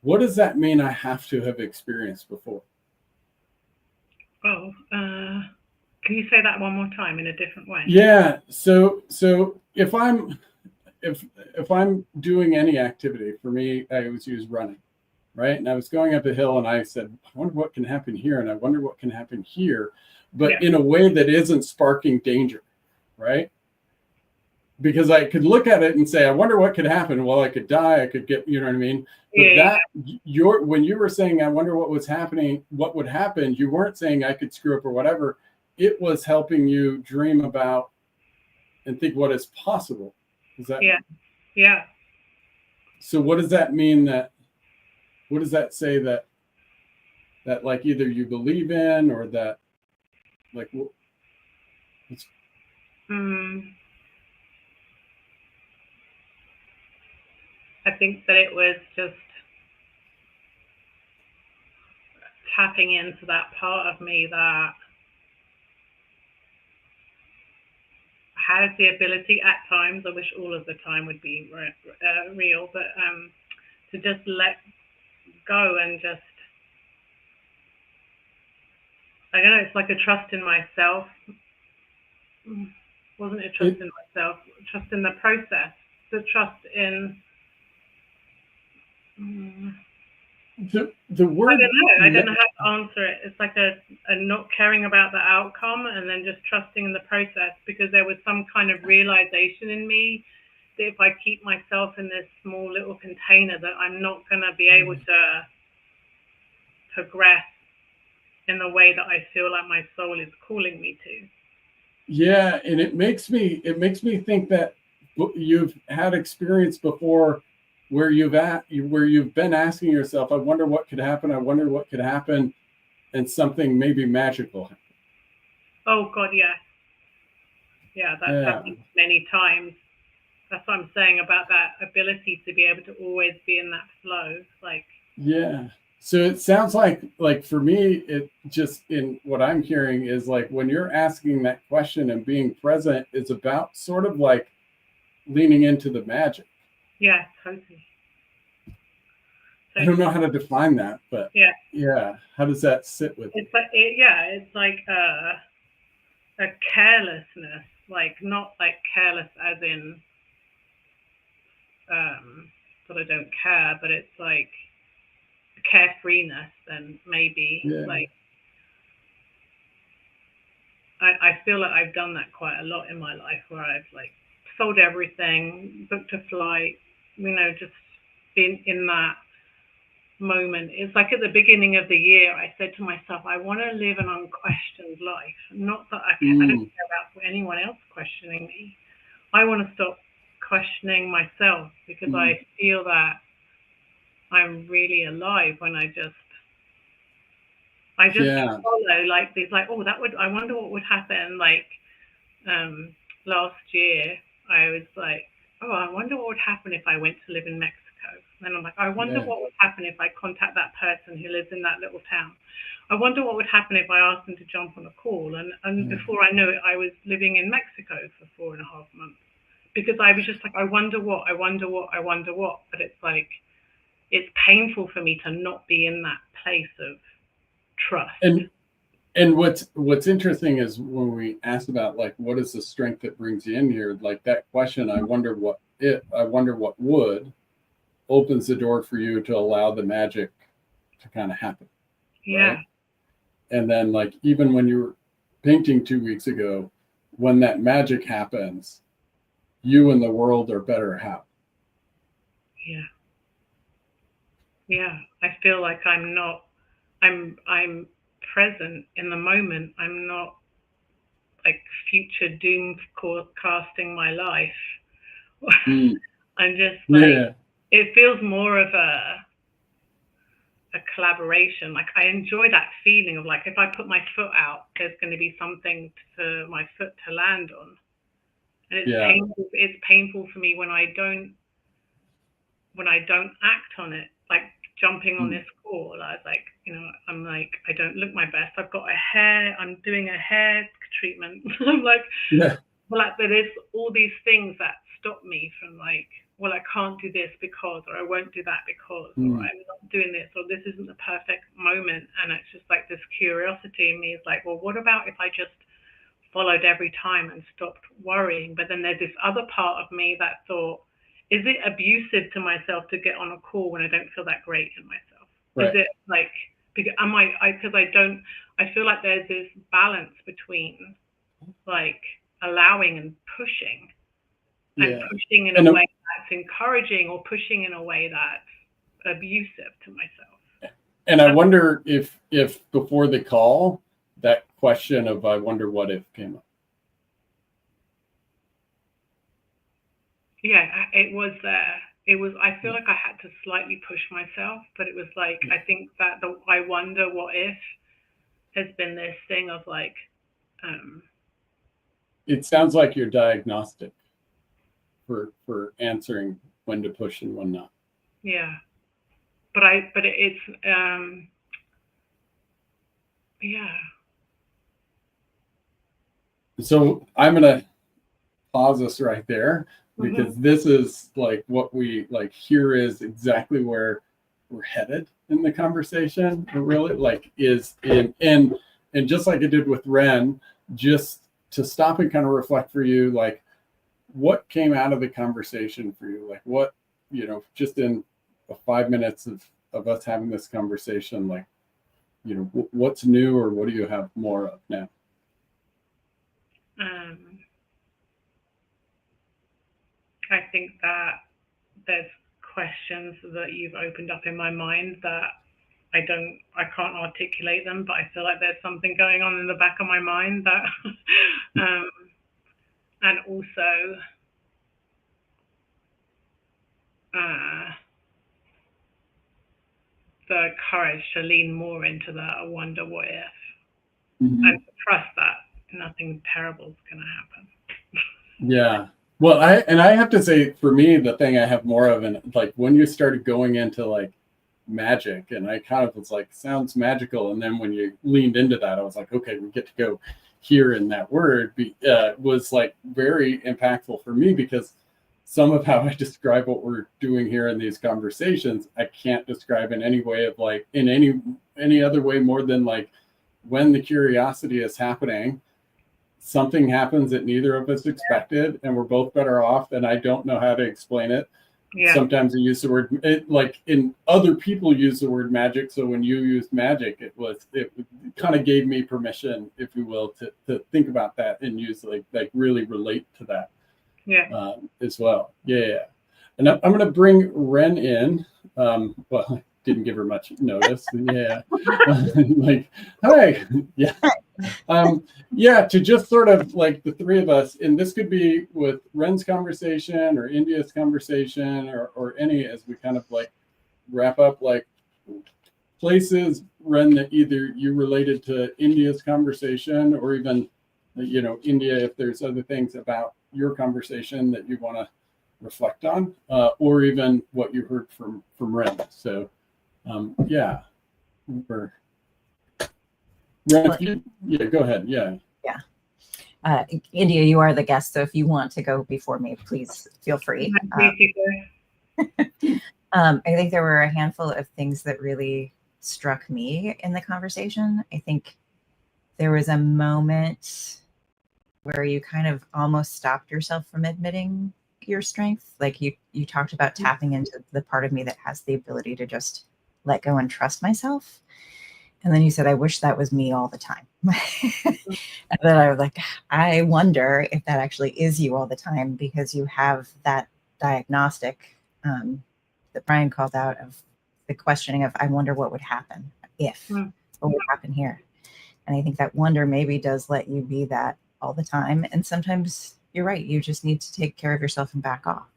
What does that mean? I have to have experienced before. Oh, can you say that one more time in a different way? Yeah. So if I'm doing any activity, for me, I always use running, right? And I was going up a hill and I said, I wonder what can happen here, and I wonder what can happen here, but Yeah, in a way that isn't sparking danger, right? Because I could look at it and say, I wonder what could happen. Well, I could die, I could get, you know what I mean? But yeah, that when you were saying, I wonder what was happening, what would happen, you weren't saying I could screw up or whatever. It was helping you dream about and think what is possible. Is that yeah, yeah. so? What does that mean? What does that say that like either you believe in or that like it's, Mm, I think that it was just tapping into that part of me that has the ability at times. I wish all of the time would be real, but to just let go and just, I don't know, it's like a trust in myself. Wasn't it trust in myself? Trust in the process. The trust in. The word. I don't know how to answer it. It's like a not caring about the outcome and then just trusting in the process, because there was some kind of realization in me that if I keep myself in this small little container, that I'm not going to be able to progress in the way that I feel like my soul is calling me to. Yeah, and it makes me think that you've had experience before where you've been asking yourself, I wonder what could happen, and something maybe magical happened. Oh God, yeah, that's happened many times. That's what I'm saying about that ability to be able to always be in that flow. Like, yeah. So it sounds like for me, it just, in what I'm hearing is like when you're asking that question and being present is about sort of like leaning into the magic. Yeah, totally. I don't know how to define that, but yeah. How does that sit with you? It's like a carelessness, like not like careless as in that I don't care, but it's like carefreeness. Then maybe like I feel like I've done that quite a lot in my life, where I've like sold everything, booked a flight, just been in that moment. It's like at the beginning of the year, I said to myself, I want to live an unquestioned life. Not that I don't care about anyone else questioning me. I want to stop questioning myself, because I feel that I'm really alive when I just follow like these, like, I wonder what would happen. Like last year, I was like, I wonder what would happen if I went to live in Mexico. And then I'm like, I wonder what would happen if I contact that person who lives in that little town. I wonder what would happen if I asked them to jump on a call. And before I knew it, I was living in Mexico for 4.5 months, because I was just like, I wonder what. But it's like, it's painful for me to not be in that place of trust. And what's interesting is when we ask about like what is the strength that brings you in here, like that question, I wonder what would, opens the door for you to allow the magic to kind of happen. Yeah. Right? And then like even when you were painting 2 weeks ago, when that magic happens, you and the world are better how. Yeah. I feel like I'm present in the moment. I'm not like future doom casting my life. I'm just like, it feels more of a collaboration. Like I enjoy that feeling of like, if I put my foot out, there's going to be something for my foot to land on. And it's painful for me when I don't act on it. Like jumping on this call, I was like, I'm like, I don't look my best. I'm doing a hair treatment. I'm like, but there's all these things that stop me from like, well, I can't do this because, or I won't do that because, or I'm not doing this, or this isn't the perfect moment. And it's just like this curiosity in me is like, well, what about if I just followed every time and stopped worrying? But then there's this other part of me that thought, is it abusive to myself to get on a call when I don't feel that great in myself? Right. Is it like, because I feel like there's this balance between like allowing and pushing, and pushing in a way that's encouraging, or pushing in a way that's abusive to myself. And I wonder if before the call, that question of I wonder what if came up. Yeah, it was there. I feel like I had to slightly push myself, but it was like, I think that the I wonder what if has been this thing of like, it sounds like you're diagnostic for answering when to push and when not. Yeah. But it's yeah. So I'm gonna pause us right there. because this is like what we like here is exactly where we're headed in the conversation. It really like is in and just like it did with Ren, just to stop and kind of reflect for you, like what came out of the conversation for you, like what, you know, just in 5 minutes of us having this conversation, like, you know, what's new or what do you have more of now? I think that there's questions that you've opened up in my mind that I can't articulate them, but I feel like there's something going on in the back of my mind that, and also, the courage to lean more into that I wonder what if, and to trust that nothing terrible is going to happen. Yeah. Well, I have to say, for me, the thing I have more of, and like when you started going into like magic, and I kind of was like, sounds magical, and then when you leaned into that, I was like, okay, we get to go here in that word. Was like very impactful for me, because some of how I describe what we're doing here in these conversations, I can't describe in any way of like in any other way more than like when the curiosity is happening, something happens that neither of us expected, and we're both better off, and I don't know how to explain it. Yeah. Sometimes I use the word, like in other people use the word magic. So when you used magic, it kind of gave me permission, if you will, to think about that and use like really relate to that. Yeah. As well. Yeah. And I'm going to bring Ren in. Well, I didn't give her much notice. Yeah. Like, hi. Yeah. Yeah, to just sort of like the three of us, and this could be with Ren's conversation or India's conversation or any, as we kind of like wrap up, like places, Ren, that either you related to India's conversation or even, you know, India, if there's other things about your conversation that you want to reflect on, or even what you heard from Ren. So, yeah. Ren, yeah, go ahead. Yeah. India, you are the guest, so if you want to go before me, please feel free. I think there were a handful of things that really struck me in the conversation. I think there was a moment where you kind of almost stopped yourself from admitting your strength. Like you talked about tapping into the part of me that has the ability to just let go and trust myself. And then you said, I wish that was me all the time. And then I was like, I wonder if that actually is you all the time, because you have that diagnostic that Brian called out of the questioning of, I wonder what would happen if, what would happen here. And I think that wonder maybe does let you be that all the time. And sometimes you're right. You just need to take care of yourself and back off.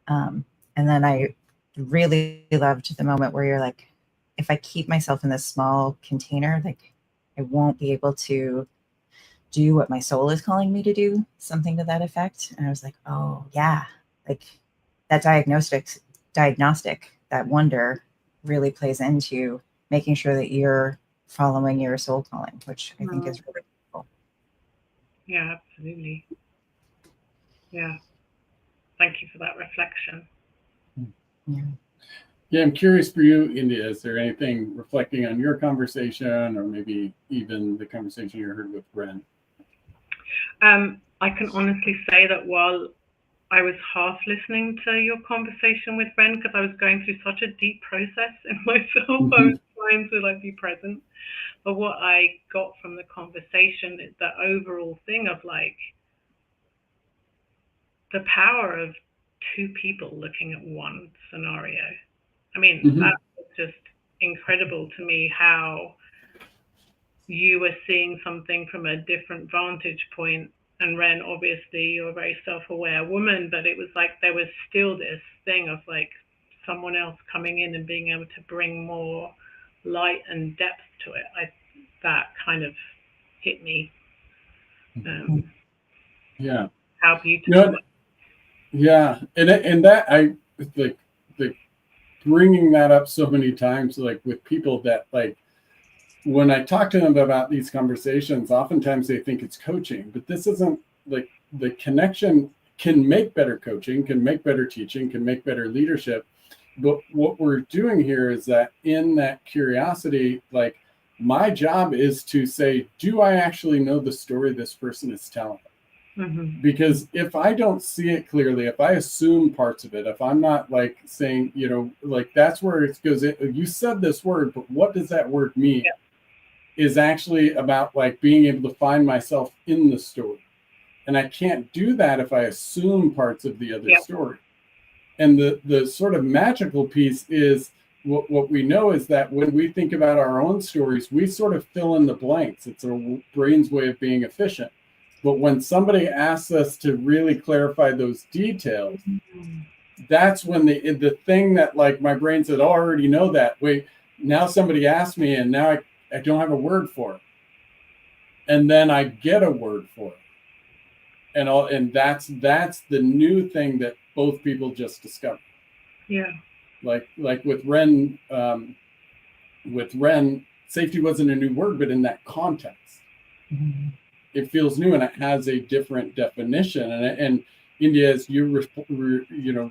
And then I really loved the moment where you're like, if I keep myself in this small container, like I won't be able to do what my soul is calling me to do, something to that effect. And I was like, oh yeah, like that diagnostic, that wonder really plays into making sure that you're following your soul calling, which I think is really cool. Yeah, absolutely. Yeah. Thank you for that reflection. Yeah, I'm curious for you, India, is there anything reflecting on your conversation or maybe even the conversation you heard with Ren? I can honestly say that while I was half listening to your conversation with Ren, because I was going through such a deep process in myself, I was trying to like be present. But what I got from the conversation is the overall thing of like the power of two people looking at one scenario. I mean, that was just incredible to me, how you were seeing something from a different vantage point. And Ren, obviously, you're a very self-aware woman, but it was like there was still this thing of like someone else coming in and being able to bring more light and depth to it. That kind of hit me. Yeah. How beautiful. Yeah, and that I like bringing that up so many times, like with people that like when I talk to them about these conversations, oftentimes they think it's coaching, but this isn't. Like the connection can make better coaching, can make better teaching, can make better leadership. But what we're doing here is that in that curiosity, like my job is to say, do I actually know the story this person is telling? Mm-hmm. Because if I don't see it clearly, if I assume parts of it, if I'm not like saying, you know, like that's where it goes, you said this word, but what does that word mean? Yeah. Is actually about like being able to find myself in the story. And I can't do that if I assume parts of the other Yeah. story. And the sort of magical piece is what we know is that when we think about our own stories, we sort of fill in the blanks. It's our brain's way of being efficient. But when somebody asks us to really clarify those details, that's when the thing that like my brain said, oh, I already know that. Wait, now somebody asked me and now I don't have a word for it. And then I get a word for it. And that's the new thing that both people just discovered. Yeah. Like with Ren, safety wasn't a new word, but in that context, it feels new and it has a different definition. And India, as you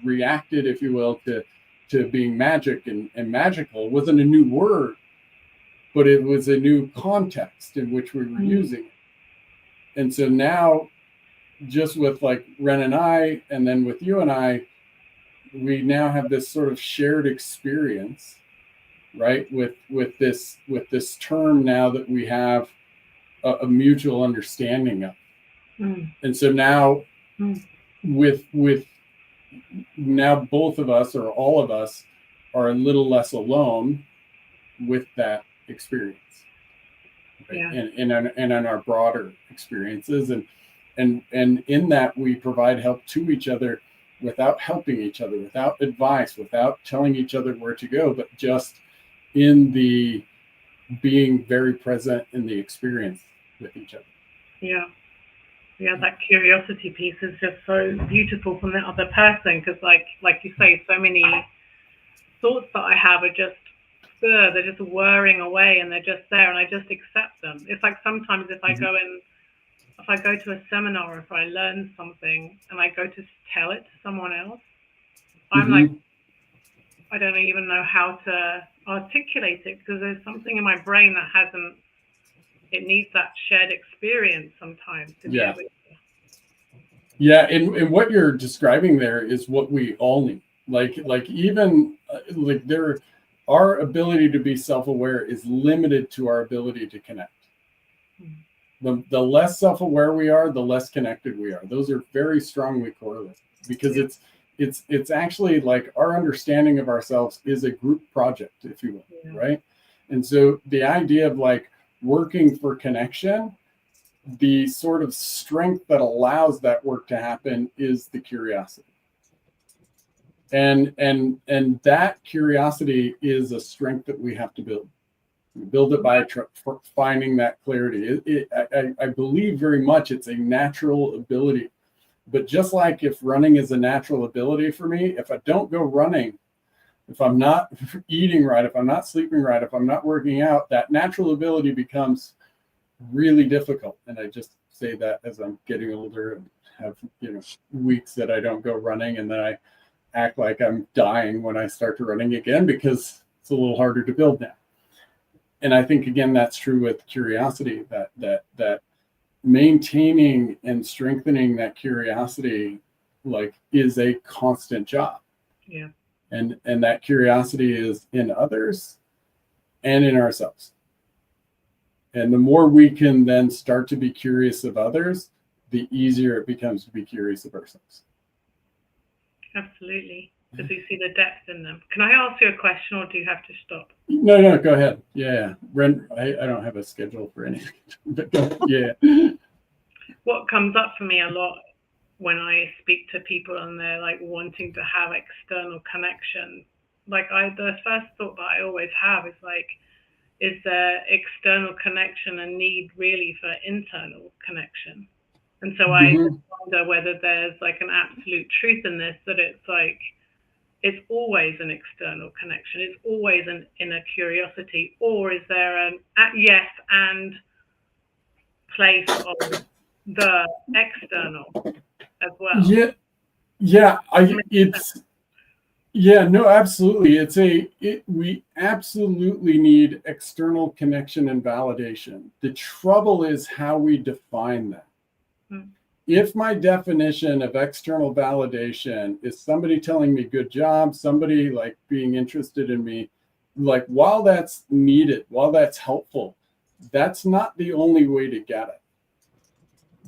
reacted, if you will, to being magic and magical, wasn't a new word, but it was a new context in which we were using it. And so now, just with like Ren and I, and then with you and I, we now have this sort of shared experience, right? With this term now that we have a mutual understanding of. And so now with now both of us or all of us are a little less alone with that experience. Right? Yeah. And in our broader experiences. And in that we provide help to each other without helping each other, without advice, without telling each other where to go, but just in the being very present in the experience with each other. Yeah. Yeah, that curiosity piece is just so beautiful from the other person, because like you say, so many thoughts that I have are just they're just whirring away and they're just there and I just accept them. It's like sometimes if I go to a seminar or if I learn something and I go to tell it to someone else, I'm like, I don't even know how to articulate it, because there's something in my brain that hasn't, it needs that shared experience sometimes to be able to. Yeah, and what you're describing there is what we all need. Like even like our ability to be self-aware is limited to our ability to connect. The less self-aware we are, the less connected we are. Those are very strongly correlated, because it's actually like our understanding of ourselves is a group project, if you will, right? And so the idea of like working for connection, the sort of strength that allows that work to happen is the curiosity. And that curiosity is a strength that we have to build. We build it by finding that clarity. I believe very much it's a natural ability. But just like if running is a natural ability for me, if I don't go running, if I'm not eating right, if I'm not sleeping right, if I'm not working out, that natural ability becomes really difficult. And I just say that as I'm getting older and have weeks that I don't go running, and then I act like I'm dying when I start to running again, because it's a little harder to build now. And I think again that's true with curiosity, that maintaining and strengthening that curiosity like is a constant job. Yeah. And that curiosity is in others and in ourselves. And the more we can then start to be curious of others, the easier it becomes to be curious of ourselves. Absolutely. Because we see the depth in them. Can I ask you a question, or do you have to stop? No, go ahead. Yeah. Ren, I don't have a schedule for anything. But yeah. What comes up for me a lot when I speak to people and they're like wanting to have external connection, like the first thought that I always have is like, is there external connection a need really for internal connection? And so I wonder whether there's like an absolute truth in this, that it's like, it's always an external connection, it's always an inner curiosity, or is there an yes and place of the external? as well. Yeah, no, absolutely. We absolutely need external connection and validation. The trouble is how we define that. If my definition of external validation is somebody telling me good job, somebody like being interested in me, like while that's needed, while that's helpful, that's not the only way to get it.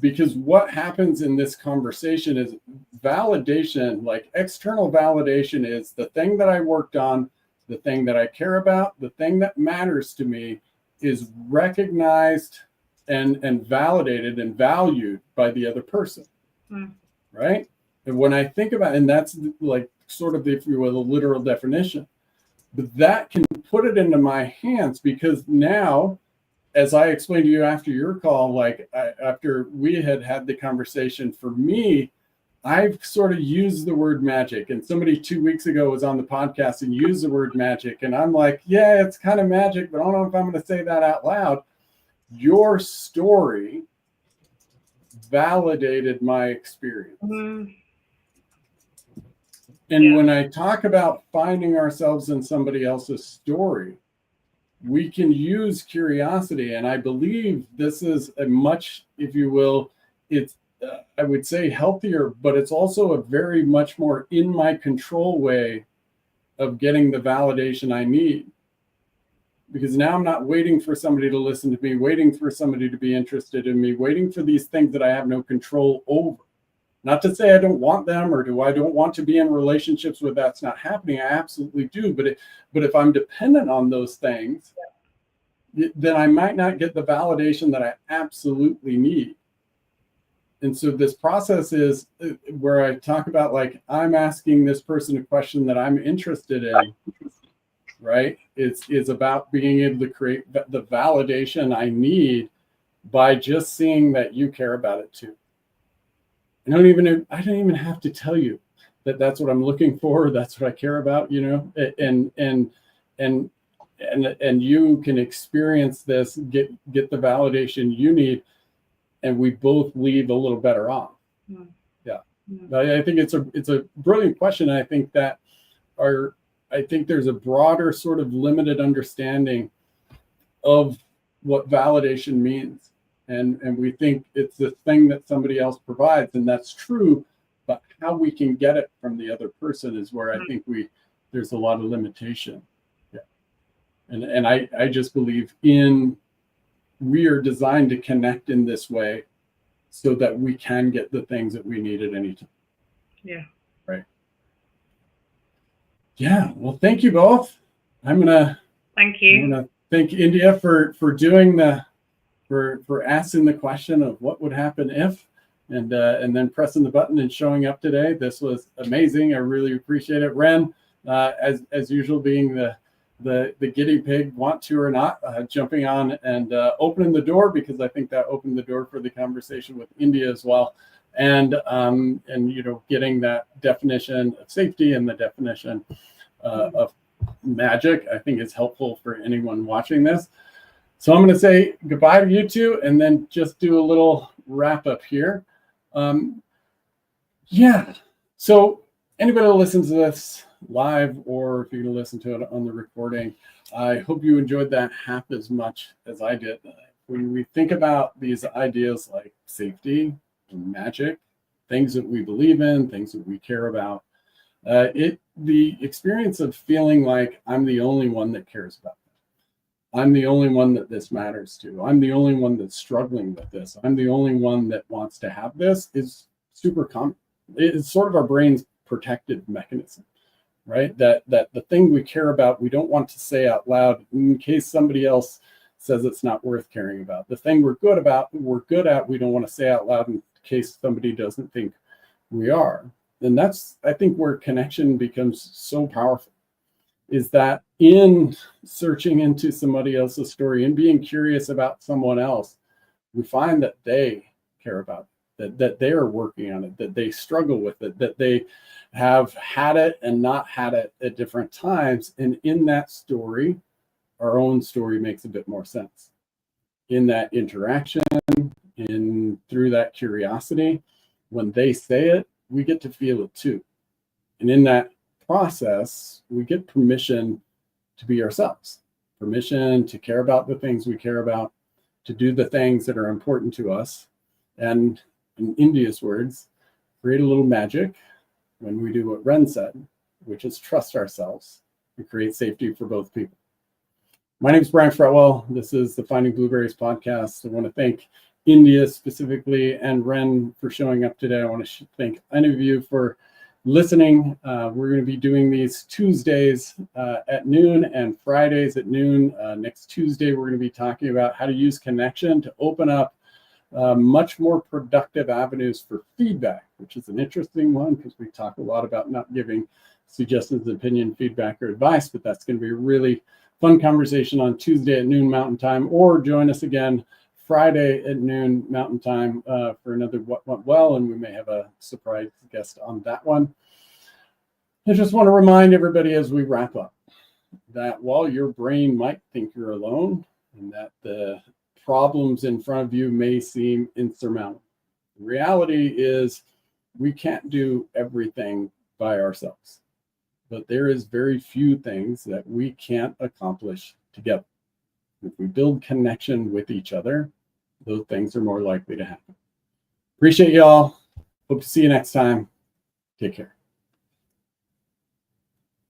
Because what happens in this conversation is validation, like external validation is the thing that I worked on, the thing that I care about, the thing that matters to me is recognized and validated and valued by the other person. Right? And when I think about, and that's like sort of, if you will, the literal definition, but that can put it into my hands because now, as I explained to you after your call, like after we had the conversation, for me, I've sort of used the word magic. And somebody 2 weeks ago was on the podcast and used the word magic. And I'm like, yeah, it's kind of magic, but I don't know if I'm going to say that out loud. Your story validated my experience. And when I talk about finding ourselves in somebody else's story, we can use curiosity. And I believe this is a much, if you will, it's, I would say healthier, but it's also a very much more in my control way of getting the validation I need. Because now I'm not waiting for somebody to listen to me, waiting for somebody to be interested in me, waiting for these things that I have no control over. Not to say I don't want them or I don't want to be in relationships where that's not happening. I absolutely do. But if I'm dependent on those things, then I might not get the validation that I absolutely need. And so this process is where I talk about, like, I'm asking this person a question that I'm interested in, right? It's about being able to create the validation I need by just seeing that you care about it too. I don't even have to tell you that that's what I'm looking for. That's what I care about, you know, and you can experience this, get the validation you need, and we both leave a little better off. Yeah. I think it's a brilliant question. I think that I think there's a broader sort of limited understanding of what validation means. And we think it's the thing that somebody else provides, and that's true, but how we can get it from the other person is where I think there's a lot of limitation. Yeah. And I just believe we are designed to connect in this way so that we can get the things that we need at any time. Yeah. Right. Yeah. Well, thank you both. I'm gonna thank India for doing for asking the question of what would happen if, and then pressing the button and showing up today. This was amazing. I really appreciate it. Ren, as usual, being the guinea pig, want to or not, jumping on and opening the door, because I think that opened the door for the conversation with India as well. And you know, getting that definition of safety and the definition of magic, I think is helpful for anyone watching this. So I'm going to say goodbye to you two, and then just do a little wrap up here. Yeah. So anybody who listens to this live, or if you're going to listen to it on the recording, I hope you enjoyed that half as much as I did. When we think about these ideas like safety and magic, things that we believe in, things that we care about, the experience of feeling like I'm the only one that cares about that. I'm the only one that this matters to. I'm the only one that's struggling with this. I'm the only one that wants to have this is super common. It's sort of our brain's protective mechanism, right? That the thing we care about, we don't want to say out loud in case somebody else says it's not worth caring about. The thing we're good at, we don't want to say out loud in case somebody doesn't think we are. And that's, I think, where connection becomes so powerful, is that in searching into somebody else's story and being curious about someone else, we find that they care about it, that they are working on it, that they struggle with it, that they have had it and not had it at different times. And in that story, our own story makes a bit more sense. In that interaction, through that curiosity, when they say it, we get to feel it too. And in that process, we get permission to be ourselves, permission to care about the things we care about, to do the things that are important to us. And in India's words, create a little magic when we do what Ren said, which is trust ourselves and create safety for both people. My name is Brian Fretwell. This is the Finding Blueberries podcast. I want to thank India specifically and Ren for showing up today. I want to thank any of you for listening. We're going to be doing these Tuesdays at noon and Fridays at noon. Next Tuesday, we're going to be talking about how to use connection to open up much more productive avenues for feedback, which is an interesting one because we talk a lot about not giving suggestions, opinion, feedback, or advice, but that's going to be a really fun conversation on Tuesday at noon Mountain Time, or join us again Friday at noon Mountain Time for another What Went Well, and we may have a surprise guest on that one. I just want to remind everybody as we wrap up that while your brain might think you're alone and that the problems in front of you may seem insurmountable, the reality is we can't do everything by ourselves. But there is very few things that we can't accomplish together. If we build connection with each other, those things are more likely to happen. Appreciate y'all. Hope to see you next time. Take care.